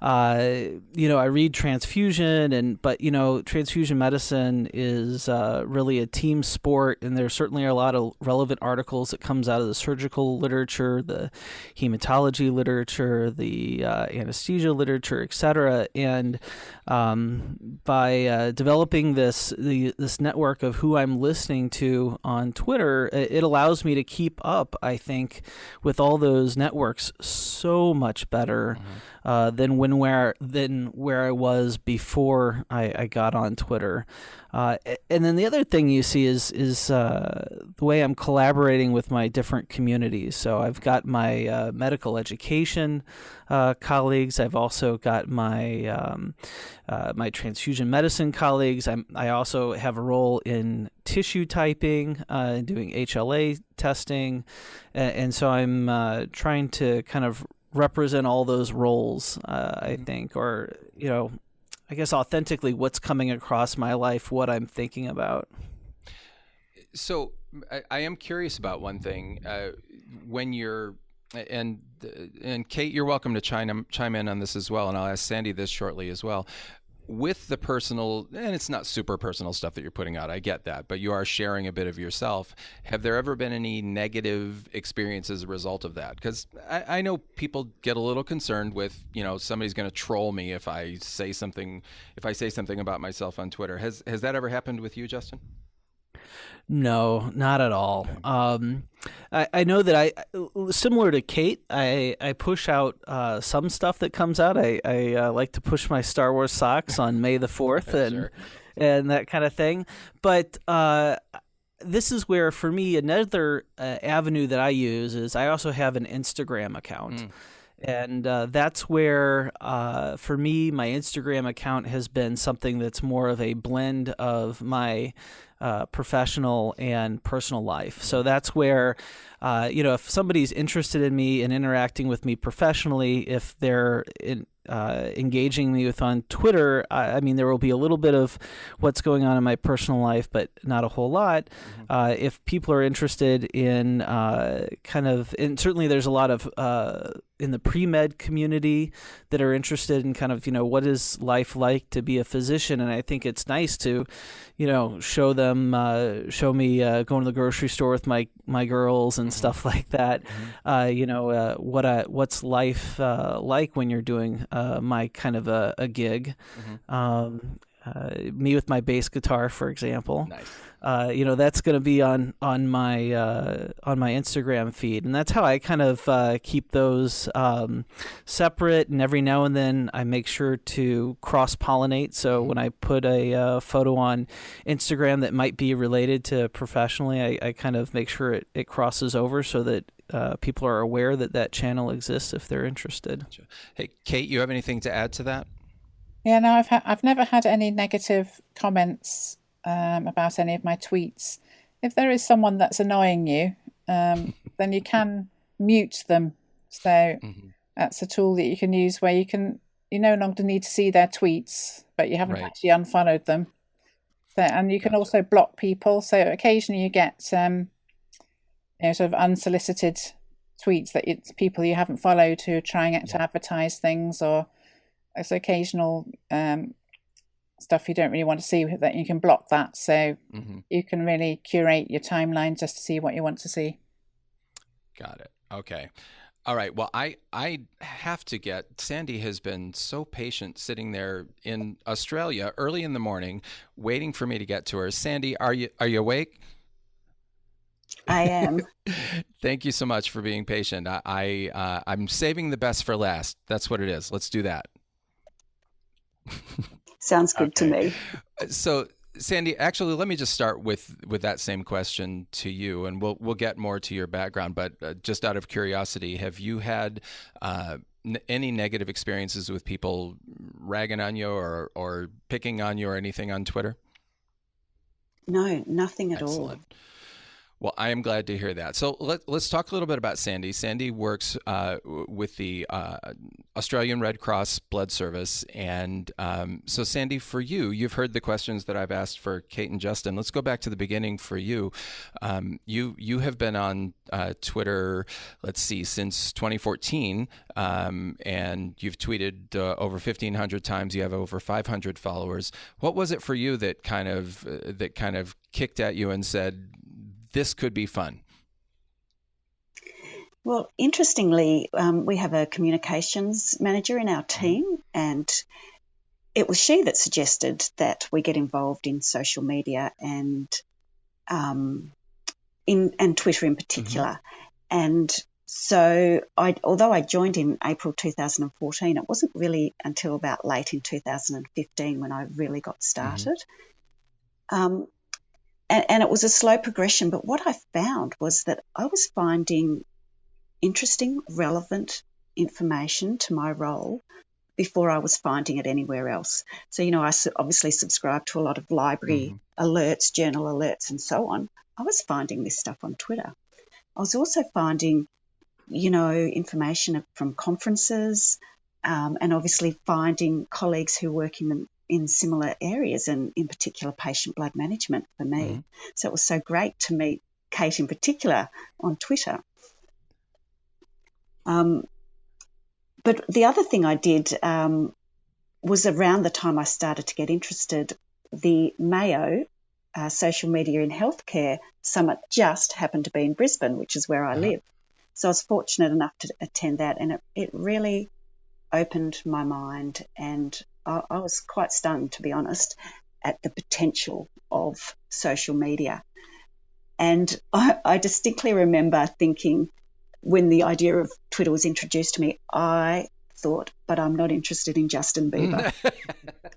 I read transfusion, but transfusion medicine is really a team sport, and there certainly are a lot of relevant articles that comes out of the surgical literature, the hematology literature, the anesthesia literature, etc. And by developing this network of who I'm listening to on Twitter, it allows me to keep up, I think, with all those networks so much better than where I was before I got on Twitter. And then the other thing you see is the way I'm collaborating with my different communities. So I've got my medical education colleagues. I've also got my my transfusion medicine colleagues. I also have a role in tissue typing, doing HLA testing, and so I'm trying to kind of represent all those roles, I think, or I guess authentically what's coming across my life, what I'm thinking about.
So I am curious about one thing. When you're and Kate, you're welcome to chime in on this as well, and I'll ask Sandy this shortly as well. with the personal, and it's not super personal stuff that you're putting out, I get that, but you are sharing a bit of yourself. Have there ever been any negative experiences as a result of that? Because I know people get a little concerned with, somebody's going to troll me if I say something about myself on Twitter. Has that ever happened with you, Justin?
No, not at all.
Okay.
I know that similar to Kate, I push out some stuff that comes out. I like to push my Star Wars socks on May the 4th
Sure.
and that kind of thing. But this is where, for me, another avenue that I use is I also have an Instagram account. And that's where, for me, my Instagram account has been something that's more of a blend of my professional and personal life. So that's where, if somebody's interested in me and interacting with me professionally, if they're engaging me with on Twitter, I mean, there will be a little bit of what's going on in my personal life, but not a whole lot. If people are interested in and certainly there's a lot of in the pre-med community that are interested in kind of, what is life like to be a physician. And I think it's nice to, show me going to the grocery store with my girls and stuff like that. What's life like when you're doing my kind of a gig. Me with my bass guitar, for example.
Nice.
That's going to be on my Instagram feed, and that's how I kind of keep those separate. And every now and then, I make sure to cross-pollinate. So when I put a photo on Instagram that might be related to professionally, I kind of make sure it crosses over so that people are aware that channel exists if they're interested.
Hey, Kate, you have anything to add to that?
Yeah, no, I've never had any negative comments about any of my tweets. If there is someone that's annoying you, then you can mute them. So that's a tool that you can use where you no longer need to see their tweets, but you haven't actually unfollowed them. So, and you can also block people. So occasionally you get sort of unsolicited tweets that it's people you haven't followed who are trying to advertise things, or it's occasional stuff you don't really want to see, that you can block that. So you can really curate your timeline just to see what you want to see.
Got it. Okay. All right. Well, I have to get, Sandy has been so patient sitting there in Australia early in the morning, waiting for me to get to her. Sandy, are you awake?
I am.
Thank you so much for being patient. I'm saving the best for last. That's what it is. Let's do that.
Sounds good to me.
So, Sandy, actually, let me just start with that same question to you, and we'll get more to your background. But just out of curiosity, have you had any negative experiences with people ragging on you or picking on you or anything on Twitter?
No, nothing at
Excellent.
all.
Well, I am glad to hear that. So let's talk a little bit about Sandy. Sandy works with the Australian Red Cross Blood Service. And so, Sandy, for you, you've heard the questions that I've asked for Kate and Justin. Let's go back to the beginning for you. You have been on Twitter, let's see, since 2014, and you've tweeted over 1,500 times. You have over 500 followers. What was it for you that kind of kicked at you and said, this could be fun?
Well, interestingly, we have a communications manager in our team, and it was she that suggested that we get involved in social media and Twitter in particular. And so although I joined in April 2014, it wasn't really until about late in 2015 when I really got started. And it was a slow progression, but what I found was that I was finding interesting, relevant information to my role before I was finding it anywhere else. So, I obviously subscribe to a lot of library alerts, journal alerts, and so on. I was finding this stuff on Twitter. I was also finding, information from conferences, and obviously finding colleagues who work in similar areas, and in particular patient blood management for me. So it was so great to meet Kate in particular on Twitter. But the other thing I did was around the time I started to get interested. The Mayo Social Media in Healthcare Summit just happened to be in Brisbane, which is where I live. So I was fortunate enough to attend that, and it really opened my mind, and I was quite stunned, to be honest, at the potential of social media. And I distinctly remember thinking, when the idea of Twitter was introduced to me, I thought, but I'm not interested in Justin Bieber.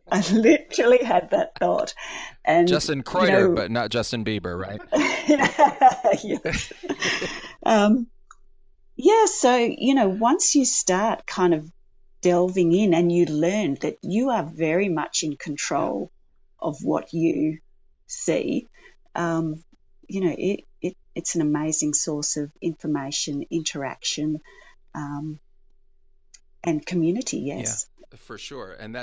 I literally had that thought. And
Justin Kreuter, but not Justin Bieber, right?
Yes. So, once you start kind of delving in and you learn that you are very much in control of what you see, it's an amazing source of information, interaction, and community, yes.
Yeah, for sure. And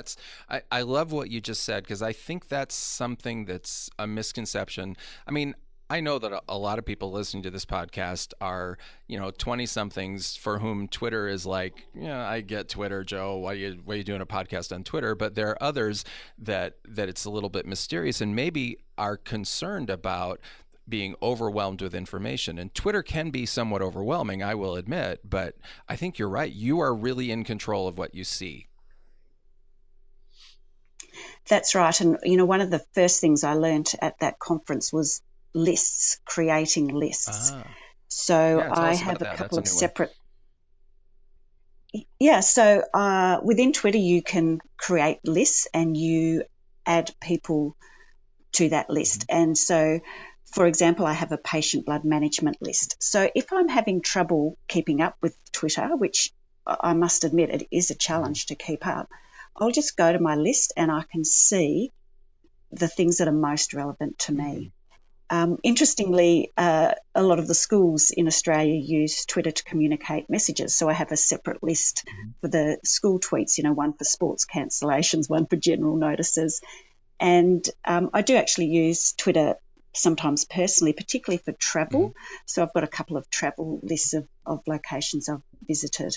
I love what you just said, because I think that's something that's a misconception. I mean, I know that a lot of people listening to this podcast are, 20 somethings for whom Twitter is like, I get Twitter, Joe. Why are you doing a podcast on Twitter? But there are others that it's a little bit mysterious and maybe are concerned about being overwhelmed with information. And Twitter can be somewhat overwhelming, I will admit, but I think you're right. You are really in control of what you see.
That's right. And, one of the first things I learned at that conference was lists, creating lists. So I have a couple of separate. Yeah. So within Twitter, you can create lists and you add people to that list. And so, for example, I have a patient blood management list. So if I'm having trouble keeping up with Twitter, which I must admit it is a challenge to keep up, I'll just go to my list and I can see the things that are most relevant to me. Interestingly, a lot of the schools in Australia use Twitter to communicate messages. So I have a separate list for the school tweets, one for sports cancellations, one for general notices. And I do actually use Twitter sometimes personally, particularly for travel. So I've got a couple of travel lists of locations I've visited.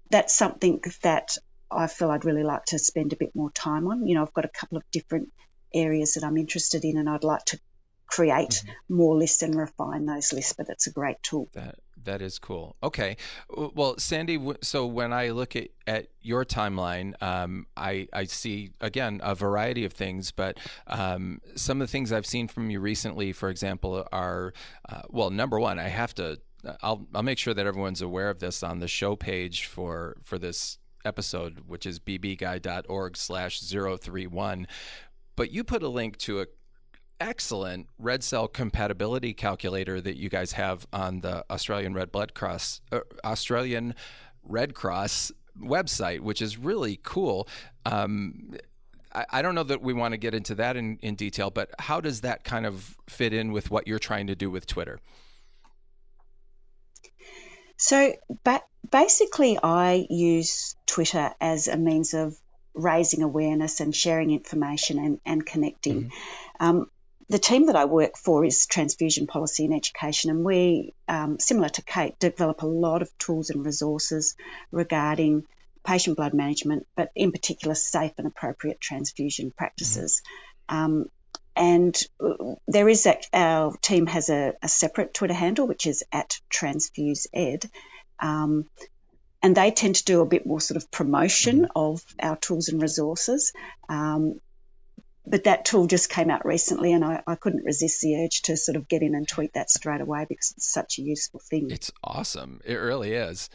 That's something that I feel I'd really like to spend a bit more time on. I've got a couple of different areas that I'm interested in, and I'd like to create more lists and refine those lists, but it's a great tool.
That is cool. Okay. Well, Sandy, so when I look at your timeline, I see, again, a variety of things, but some of the things I've seen from you recently, for example, are, number one, I'll make sure that everyone's aware of this on the show page for this episode, which is bbguide.org/031. But you put a link to a excellent red cell compatibility calculator that you guys have on the Australian Red Cross website, which is really cool. I don't know that we want to get into that in detail, but how does that kind of fit in with what you're trying to do with Twitter?
So basically, I use Twitter as a means of raising awareness and sharing information and connecting. The team that I work for is Transfusion Policy and Education, and we, similar to Kate, develop a lot of tools and resources regarding patient blood management, but in particular safe and appropriate transfusion practices. And there is our team has a separate Twitter handle, which is @TransfuseEd. And they tend to do a bit more sort of promotion of our tools and resources. But that tool just came out recently, and I couldn't resist the urge to sort of get in and tweet that straight away because it's such a useful thing.
It's awesome. It really is.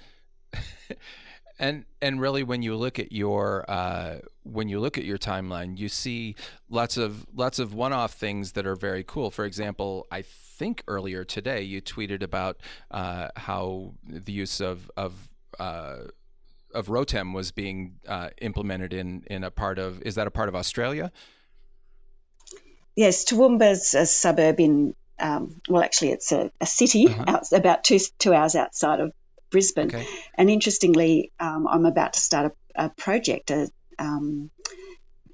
And really, when you look at your timeline, you see lots of one-off things that are very cool. For example, I think earlier today you tweeted about how the use of Rotem was being implemented in a part of. Is that a part of Australia?
Yes, Toowoomba's a suburb in. Actually, it's a city about two hours outside of Brisbane. Okay. And interestingly, I'm about to start a project in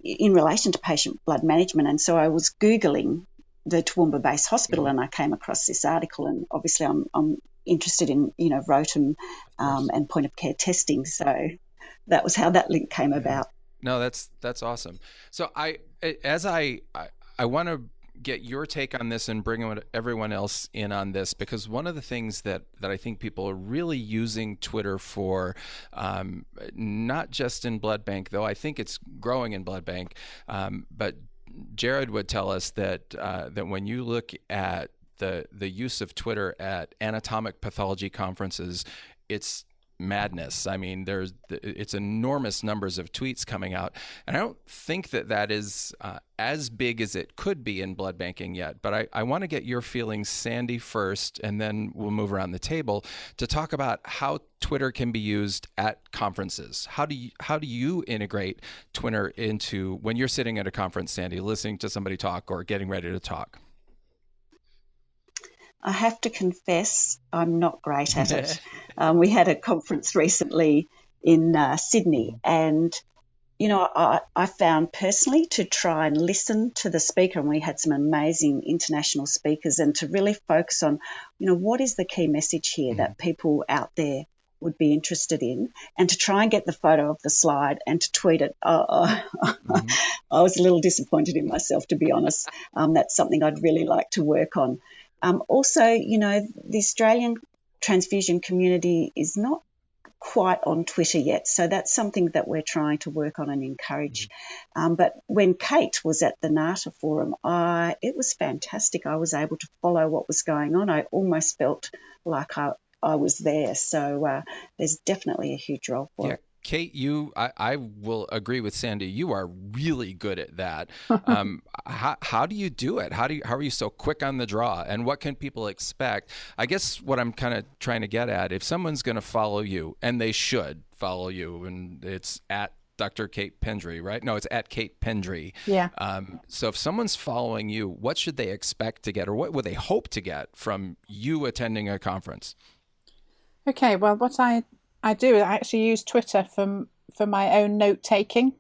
relation to patient blood management. And so I was Googling the Toowoomba-based hospital and I came across this article. And obviously I'm interested in, Rotem and point of care testing. So that was how that link came about.
No, that's awesome. So I want to get your take on this and bring everyone else in on this, because one of the things that I think people are really using Twitter for, not just in blood bank, though I think it's growing in blood bank, but Jared would tell us that when you look at the use of Twitter at anatomic pathology conferences, it's madness. I mean, it's enormous numbers of tweets coming out, and I don't think that is as big as it could be in blood banking yet. But I want to get your feelings, Sandy, first, and then we'll move around the table to talk about how Twitter can be used at conferences. How do you integrate Twitter into when you're sitting at a conference, Sandy, listening to somebody talk or getting ready to talk?
I have to confess, I'm not great at it. We had a conference recently in Sydney, and I found personally to try and listen to the speaker, and we had some amazing international speakers, and to really focus on, what is the key message here that people out there would be interested in, and to try and get the photo of the slide and to tweet it. I was a little disappointed in myself, to be honest. That's something I'd really like to work on. Also, the Australian transfusion community is not quite on Twitter yet, so that's something that we're trying to work on and encourage. But when Kate was at the NATA forum, it was fantastic. I was able to follow what was going on. I almost felt like I was there. So there's definitely a huge role for it.
Kate, I will agree with Sandy. You are really good at that. How do you do it? How are you so quick on the draw? And what can people expect? I guess what I'm kind of trying to get at, if someone's going to follow you, and they should follow you, and it's at Dr. Kate Pendry, right? No, it's at Kate Pendry.
Yeah.
So if someone's following you, what should they expect to get, or what would they hope to get from you attending a conference?
Okay, well, what I do, I actually use Twitter for my own note taking.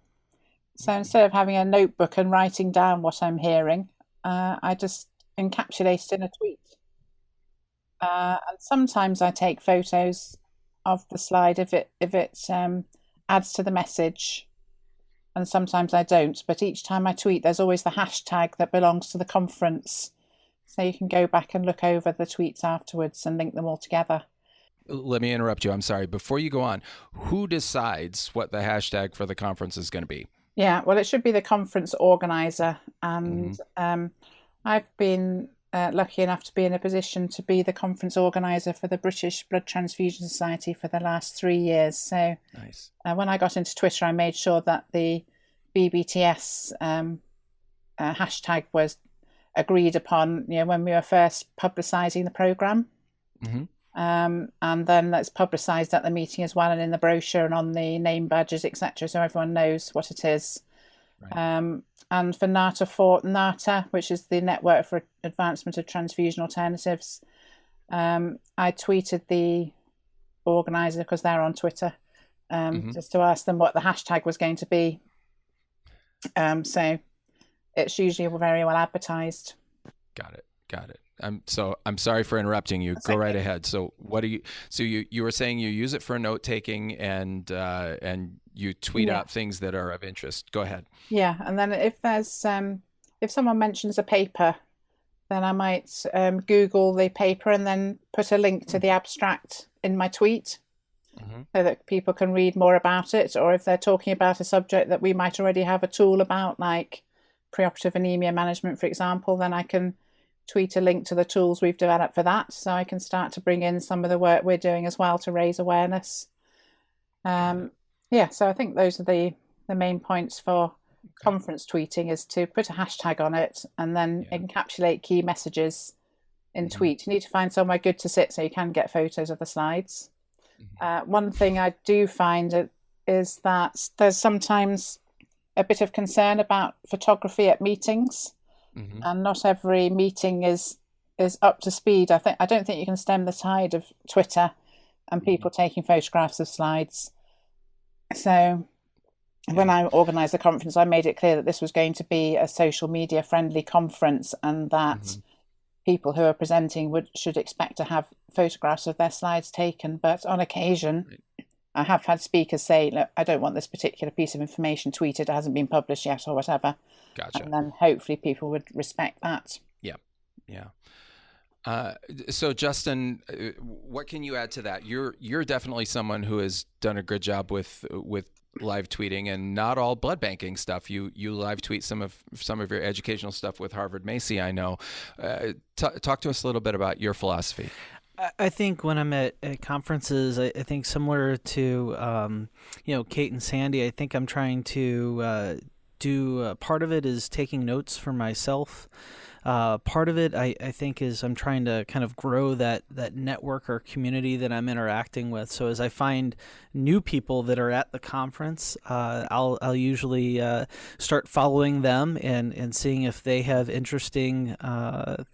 So instead of having a notebook and writing down what I'm hearing, I just encapsulate it in a tweet. And sometimes I take photos of the slide if it adds to the message, and sometimes I don't. But each time I tweet, there's always the hashtag that belongs to the conference, so you can go back and look over the tweets afterwards and link them all together.
Let me interrupt you. I'm sorry. Before you go on, who decides what the hashtag for the conference is going to be?
Yeah, well, it should be the conference organizer. And I've been lucky enough to be in a position to be the conference organizer for the British Blood Transfusion Society for the last 3 years. So
nice.
When I got into Twitter, I made sure that the BBTS hashtag was agreed upon, when we were first publicising the programme. And then that's publicised at the meeting as well, and in the brochure and on the name badges, etc., so everyone knows what it is. Right. And for NATA, which is the Network for Advancement of Transfusion Alternatives, I tweeted the organiser, because they're on Twitter, just to ask them what the hashtag was going to be. So it's usually very well advertised. Got it.
I'm sorry for interrupting you. That's Go okay. Right ahead. So what do you? So you were saying you use it for note taking, and you tweet out things that are of interest. Go ahead.
Yeah, and then if there's if someone mentions a paper, then I might Google the paper and then put a link to the abstract in my tweet, so that people can read more about it. Or if they're talking about a subject that we might already have a tool about, like preoperative anemia management, for example, then I can tweet a link to the tools we've developed for that, so I can start to bring in some of the work we're doing as well to raise awareness. So I think those are the main points for conference tweeting, is to put a hashtag on it and then encapsulate key messages in tweet. You need to find somewhere good to sit so you can get photos of the slides. One thing I do find is that there's sometimes a bit of concern about photography at meetings. And not every meeting is up to speed. I don't think you can stem the tide of Twitter and people taking photographs of slides. So when I organised the conference, I made it clear that this was going to be a social media friendly conference, and that people who are presenting should expect to have photographs of their slides taken. But on occasion, I have had speakers say, look, I don't want this particular piece of information tweeted, it hasn't been published yet or whatever.
Gotcha.
And then hopefully people would respect that.
Yeah. Yeah. So Justin, what can you add to that? You're definitely someone who has done a good job with live tweeting, and not all blood banking stuff. You live tweet some of your educational stuff with Harvard Macy, I know. Talk to us a little bit about your philosophy.
I think when I'm at conferences, I think similar to Kate and Sandy, I think I'm trying to do part of it is taking notes for myself. Part of it, I think, is I'm trying to kind of grow that network or community that I'm interacting with. So as I find new people that are at the conference, I'll usually start following them and seeing if they have interesting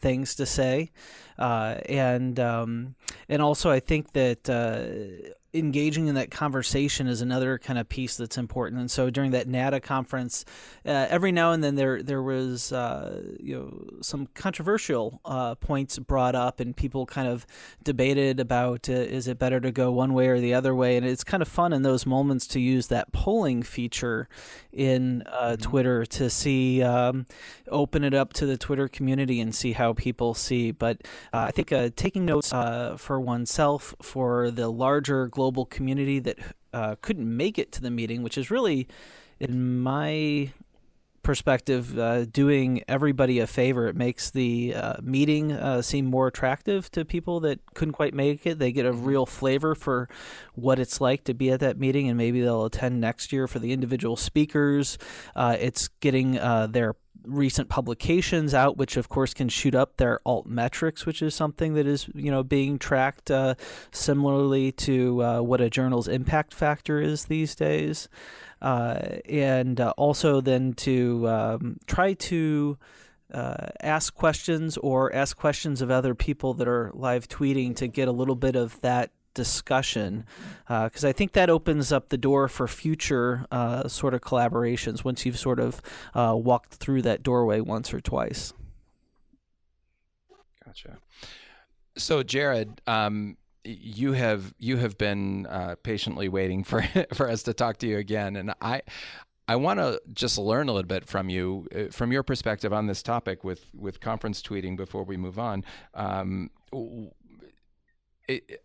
things to say. And also I think that engaging in that conversation is another kind of piece that's important. And so during that NADA conference, every now and then there was some controversial points brought up, and people kind of debated about is it better to go one way or the other way. And it's kind of fun in those moments to use that polling feature in Twitter to see, open it up to the Twitter community and see how people see. But I think taking notes for oneself, for the larger global community that couldn't make it to the meeting, which is really, in my perspective, doing everybody a favor. It makes the meeting seem more attractive to people that couldn't quite make it. They get a real flavor for what it's like to be at that meeting, and maybe they'll attend next year. For the individual speakers, it's getting their recent publications out, which of course can shoot up their alt metrics, which is something that is being tracked similarly to what a journal's impact factor is these days. And also then to try to ask questions of other people that are live tweeting to get a little bit of that discussion, because I think that opens up the door for future sort of collaborations once you've sort of walked through that doorway once or twice.
Gotcha. So Jared, you have been patiently waiting for us to talk to you again, and I want to just learn a little bit from you, from your perspective on this topic with conference tweeting before we move on.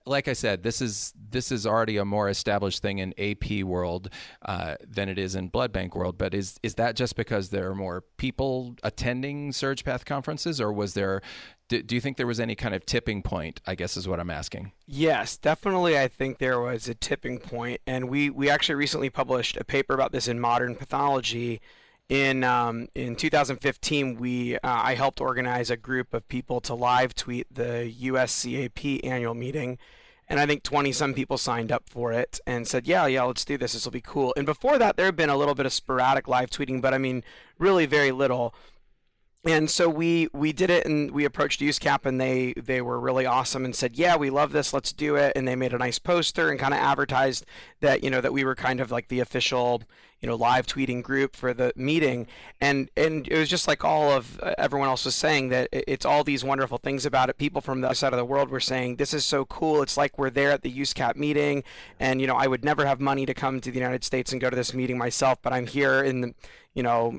Like I said, this is already a more established thing in AP world than it is in blood bank world. But is that just because there are more people attending Surge Path conferences, or was there? Do you think there was any kind of tipping point, I guess is what I'm asking?
Yes, definitely. I think there was a tipping point, and we actually recently published a paper about this in Modern Pathology. In 2015, I helped organize a group of people to live tweet the USCAP annual meeting, and I think 20-some people signed up for it and said, yeah, let's do this. This will be cool. And before that, there had been a little bit of sporadic live tweeting, but I mean, really very little. And so we did it, and we approached USCAP, and they were really awesome and said, yeah, we love this, let's do it. And they made a nice poster and kind of advertised that that we were kind of like the official live tweeting group for the meeting. And it was just like all of everyone else was saying, that it's all these wonderful things about it. People from the other side of the world were saying, this is so cool, it's like we're there at the USCAP meeting, and I would never have money to come to the United States and go to this meeting myself, but I'm here in the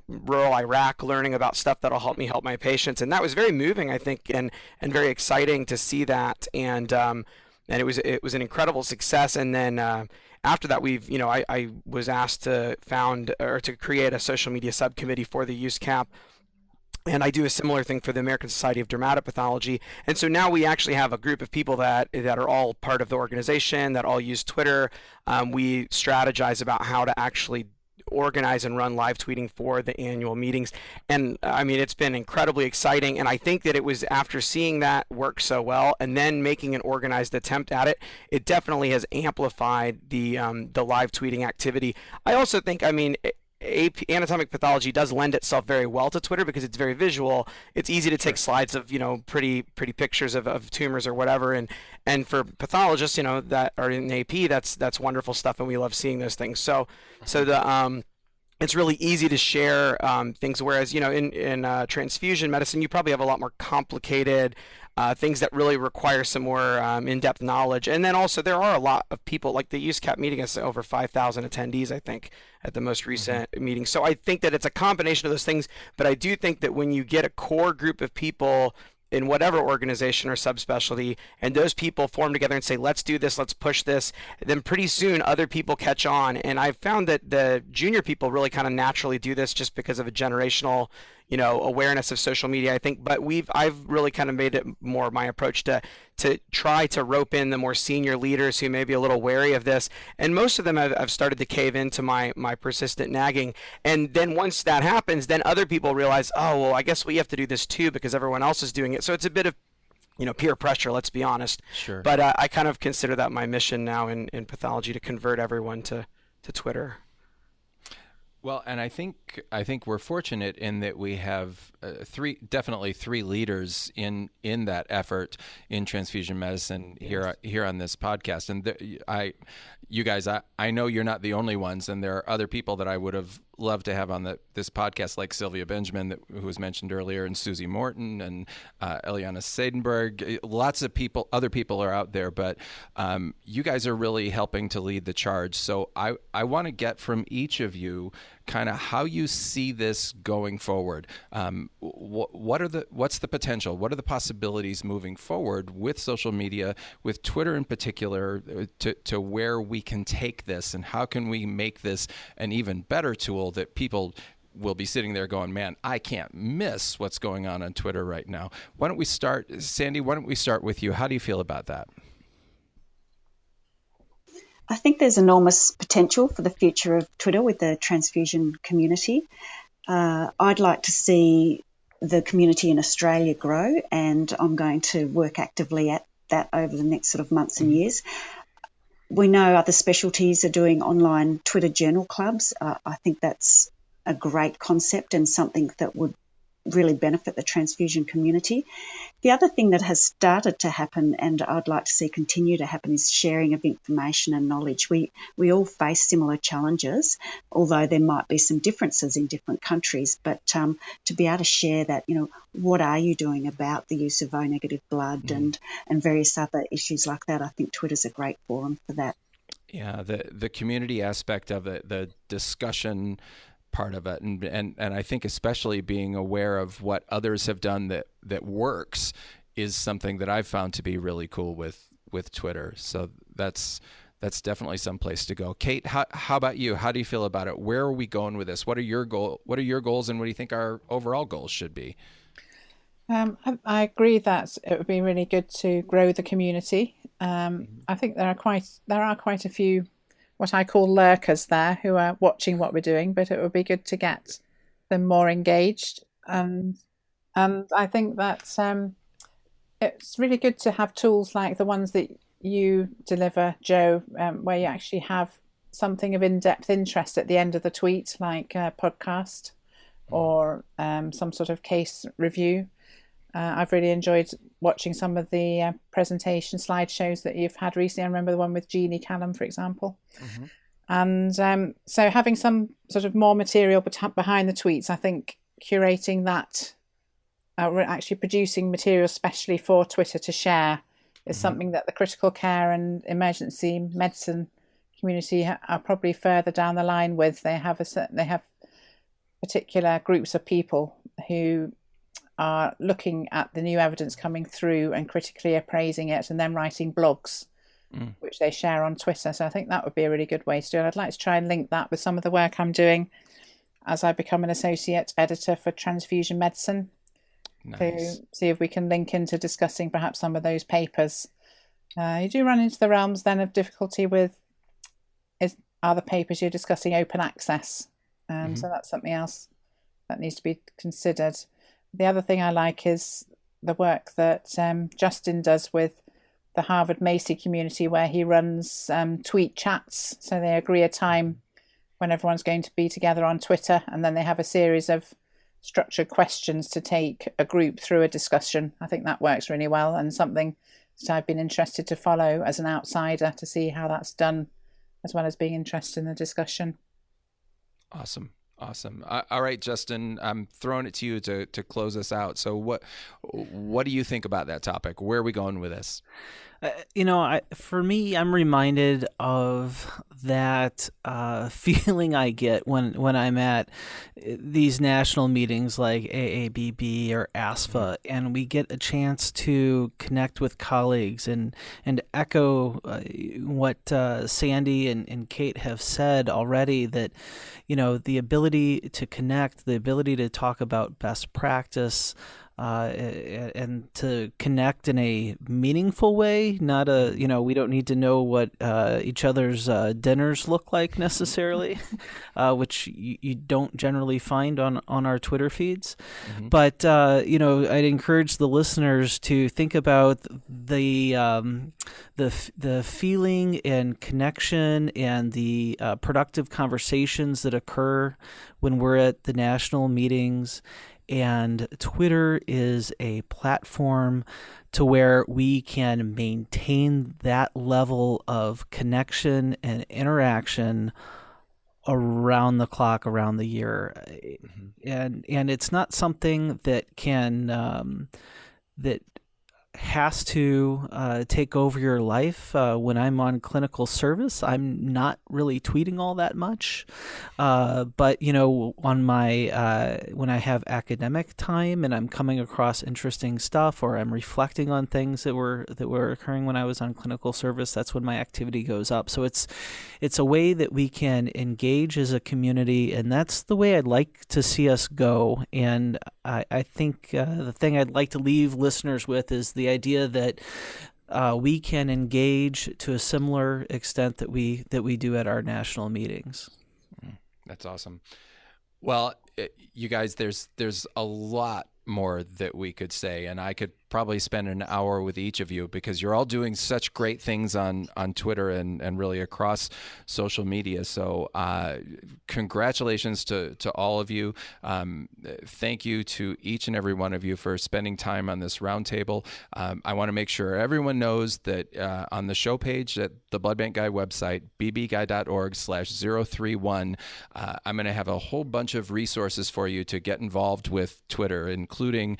rural Iraq learning about stuff that'll help me help my patients. And that was very moving, I think, and very exciting to see that. And it was an incredible success. And then after that, I was asked to to create a social media subcommittee for the USCAP. And I do a similar thing for the American Society of Dermatopathology. And so now we actually have a group of people that are all part of the organization, that all use Twitter. We strategize about how to actually organize and run live tweeting for the annual meetings. And I mean, it's been incredibly exciting. And I think that it was after seeing that work so well and then making an organized attempt at it, it definitely has amplified the live tweeting activity. I also think, anatomic pathology does lend itself very well to Twitter because it's very visual. It's easy to take slides of pretty pictures of tumors or whatever, and for pathologists that are in AP, that's wonderful stuff, and we love seeing those things. So it's really easy to share things, whereas in transfusion medicine you probably have a lot more complicated things that really require some more in-depth knowledge. And then also there are a lot of people, like the USCAP meeting has over 5,000 attendees, I think, at the most recent meeting. So I think that it's a combination of those things, but I do think that when you get a core group of people in whatever organization or subspecialty, and those people form together and say, let's do this, let's push this, then pretty soon other people catch on. And I've found that the junior people really kind of naturally do this just because of a generational, awareness of social media, I think. But I've really kind of made it more my approach to try to rope in the more senior leaders who may be a little wary of this. And most of them have started to cave into my persistent nagging. And then once that happens, then other people realize, oh, well, I guess we have to do this too because everyone else is doing it. So it's a bit of peer pressure, let's be honest.
Sure.
But I kind of consider that my mission now in pathology, to convert everyone to Twitter.
Well, and I think we're fortunate in that we have definitely three leaders in that effort in transfusion medicine here on this podcast. And you guys, I know you're not the only ones, and there are other people that I would have loved to have on this podcast, like Sylvia Benjamin, who was mentioned earlier, and Susie Morton, and Eliana Seidenberg. Lots of other people are out there, but you guys are really helping to lead the charge. So I want to get from each of you kind of how you see this going forward. What's the potential? What are the possibilities moving forward with social media, with Twitter in particular, to where we can take this, and how can we make this an even better tool that people will be sitting there going, man, I can't miss what's going on Twitter right now. Why don't we start, Sandy, with you? How do you feel about that?
I think there's enormous potential for the future of Twitter with the transfusion community. I'd like to see the community in Australia grow, and I'm going to work actively at that over the next sort of months and years. We know other specialties are doing online Twitter journal clubs. I think that's a great concept and something that would really benefit the transfusion community. The other thing that has started to happen, and I'd like to see continue to happen, is sharing of information and knowledge. We all face similar challenges, although there might be some differences in different countries. But to be able to share that, what are you doing about the use of O-negative blood and various other issues like that, I think Twitter's a great forum for that.
Yeah, the community aspect of it, the discussion part of it, and I think especially being aware of what others have done that works is something that I've found to be really cool with Twitter. So that's definitely some place to go. Kate, how about you? How do you feel about it? Where are we going with this? What are your goals, and what do you think our overall goals should be?
I agree that it would be really good to grow the community. I think there are quite a few what I call lurkers there who are watching what we're doing, but it would be good to get them more engaged. And I think that it's really good to have tools like the ones that you deliver, Joe, where you actually have something of in-depth interest at the end of the tweet, like a podcast or some sort of case review. I've really enjoyed watching some of the presentation slideshows that you've had recently. I remember the one with Jeannie Callum, for example. Mm-hmm. And so having some sort of more material behind the tweets, I think curating that, we're actually producing material specially for Twitter to share is something that the critical care and emergency medicine community are probably further down the line with. They have particular groups of people who are looking at the new evidence coming through and critically appraising it, and then writing blogs, which they share on Twitter. So I think that would be a really good way to do it. I'd like to try and link that with some of the work I'm doing as I become an associate editor for transfusion medicine. Nice. To see if we can link into discussing perhaps some of those papers. You do run into the realms then of difficulty with are the papers you're discussing open access? So that's something else that needs to be considered. The other thing I like is the work that Justin does with the Harvard Macy community, where he runs tweet chats. So they agree a time when everyone's going to be together on Twitter, and then they have a series of structured questions to take a group through a discussion. I think that works really well, and something that I've been interested to follow as an outsider to see how that's done, as well as being interested in the discussion.
Awesome. Awesome. All right, Justin, I'm throwing it to you to close us out. So what do you think about that topic? Where are we going with this?
For me, I'm reminded of that feeling I get when I'm at these national meetings like AABB or ASFA, and we get a chance to connect with colleagues and echo what Sandy and Kate have said already, that, the ability to connect, the ability to talk about best practice, and to connect in a meaningful way, not we don't need to know what each other's dinners look like necessarily, which you don't generally find on our Twitter feeds. Mm-hmm. But, I'd encourage the listeners to think about the feeling and connection and the productive conversations that occur when we're at the national meetings. And Twitter is a platform to where we can maintain that level of connection and interaction around the clock, around the year. Mm-hmm. And it's not something that can that has to take over your life. When I'm on clinical service, I'm not really tweeting all that much. But on my when I have academic time and I'm coming across interesting stuff, or I'm reflecting on things that were occurring when I was on clinical service, that's when my activity goes up. So it's a way that we can engage as a community, and that's the way I'd like to see us go. And I think the thing I'd like to leave listeners with is the idea that we can engage to a similar extent that we do at our national meetings.
That's awesome. Well, you guys, there's a lot more that we could say, and I could probably spend an hour with each of you, because you're all doing such great things on Twitter and really across social media. So congratulations to all of you. Thank you to each and every one of you for spending time on this roundtable. I want to make sure everyone knows that on the show page at the Blood Bank Guy website, bbguy.org/031, I'm going to have a whole bunch of resources for you to get involved with Twitter, including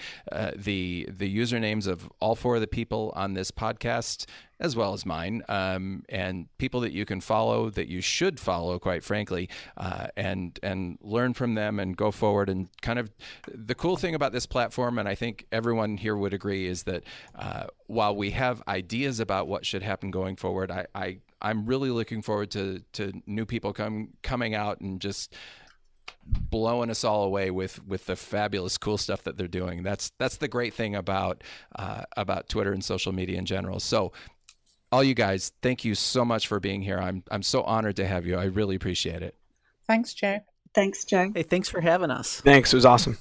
the usernames of all four of the people on this podcast, as well as mine, and people that you can follow, that you should follow, quite frankly, and learn from them and go forward. And kind of the cool thing about this platform, and I think everyone here would agree, is that while we have ideas about what should happen going forward, I'm really looking forward to new people coming out and just blowing us all away with the fabulous, cool stuff that they're doing. That's the great thing about Twitter and social media in general. So all you guys, thank you so much for being here. I'm so honored to have you. I really appreciate it.
Thanks, Joe.
Thanks, Joe.
Hey, thanks for having us.
Thanks. It was awesome.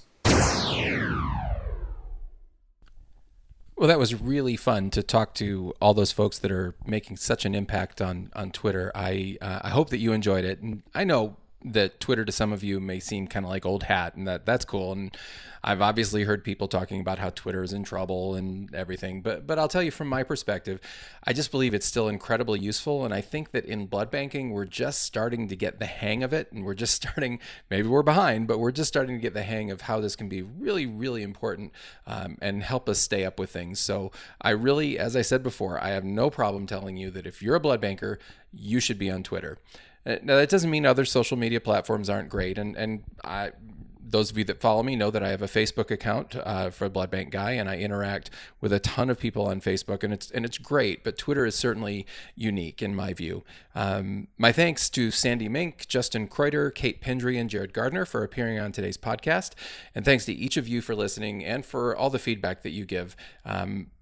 Well, that was really fun to talk to all those folks that are making such an impact on Twitter. I hope that you enjoyed it. And I know that Twitter to some of you may seem kind of like old hat, and that's cool. And I've obviously heard people talking about how Twitter is in trouble and everything, but I'll tell you from my perspective, I just believe it's still incredibly useful. And I think that in blood banking, we're just starting to get the hang of it. And we're just starting, maybe we're behind, but we're just starting to get the hang of how this can be really, really important and help us stay up with things. So I really, as I said before, I have no problem telling you that if you're a blood banker, you should be on Twitter. Now, that doesn't mean other social media platforms aren't great. And those of you that follow me know that I have a Facebook account for Blood Bank Guy, and I interact with a ton of people on Facebook, and it's great. But Twitter is certainly unique in my view. My thanks to Sandy Mink, Justin Kreuter, Kate Pendry, and Jared Gardner for appearing on today's podcast. And thanks to each of you for listening and for all the feedback that you give.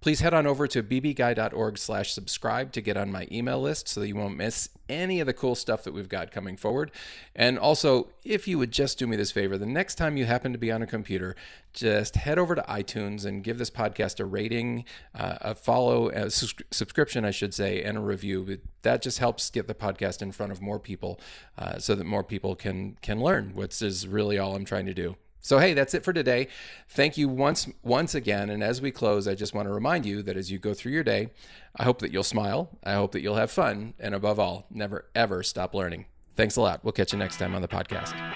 Please head on over to bbguy.org/subscribe to get on my email list so that you won't miss any of the cool stuff that we've got coming forward. And also, if you would just do me this favor, the next time you happen to be on a computer, just head over to iTunes and give this podcast a rating, a follow, a subscription, I should say, and a review. That just helps get the podcast in front of more people so that more people can learn, which is really all I'm trying to do. So, hey, that's it for today. Thank you once again. And as we close, I just want to remind you that as you go through your day, I hope that you'll smile. I hope that you'll have fun. And above all, never, ever stop learning. Thanks a lot. We'll catch you next time on the podcast.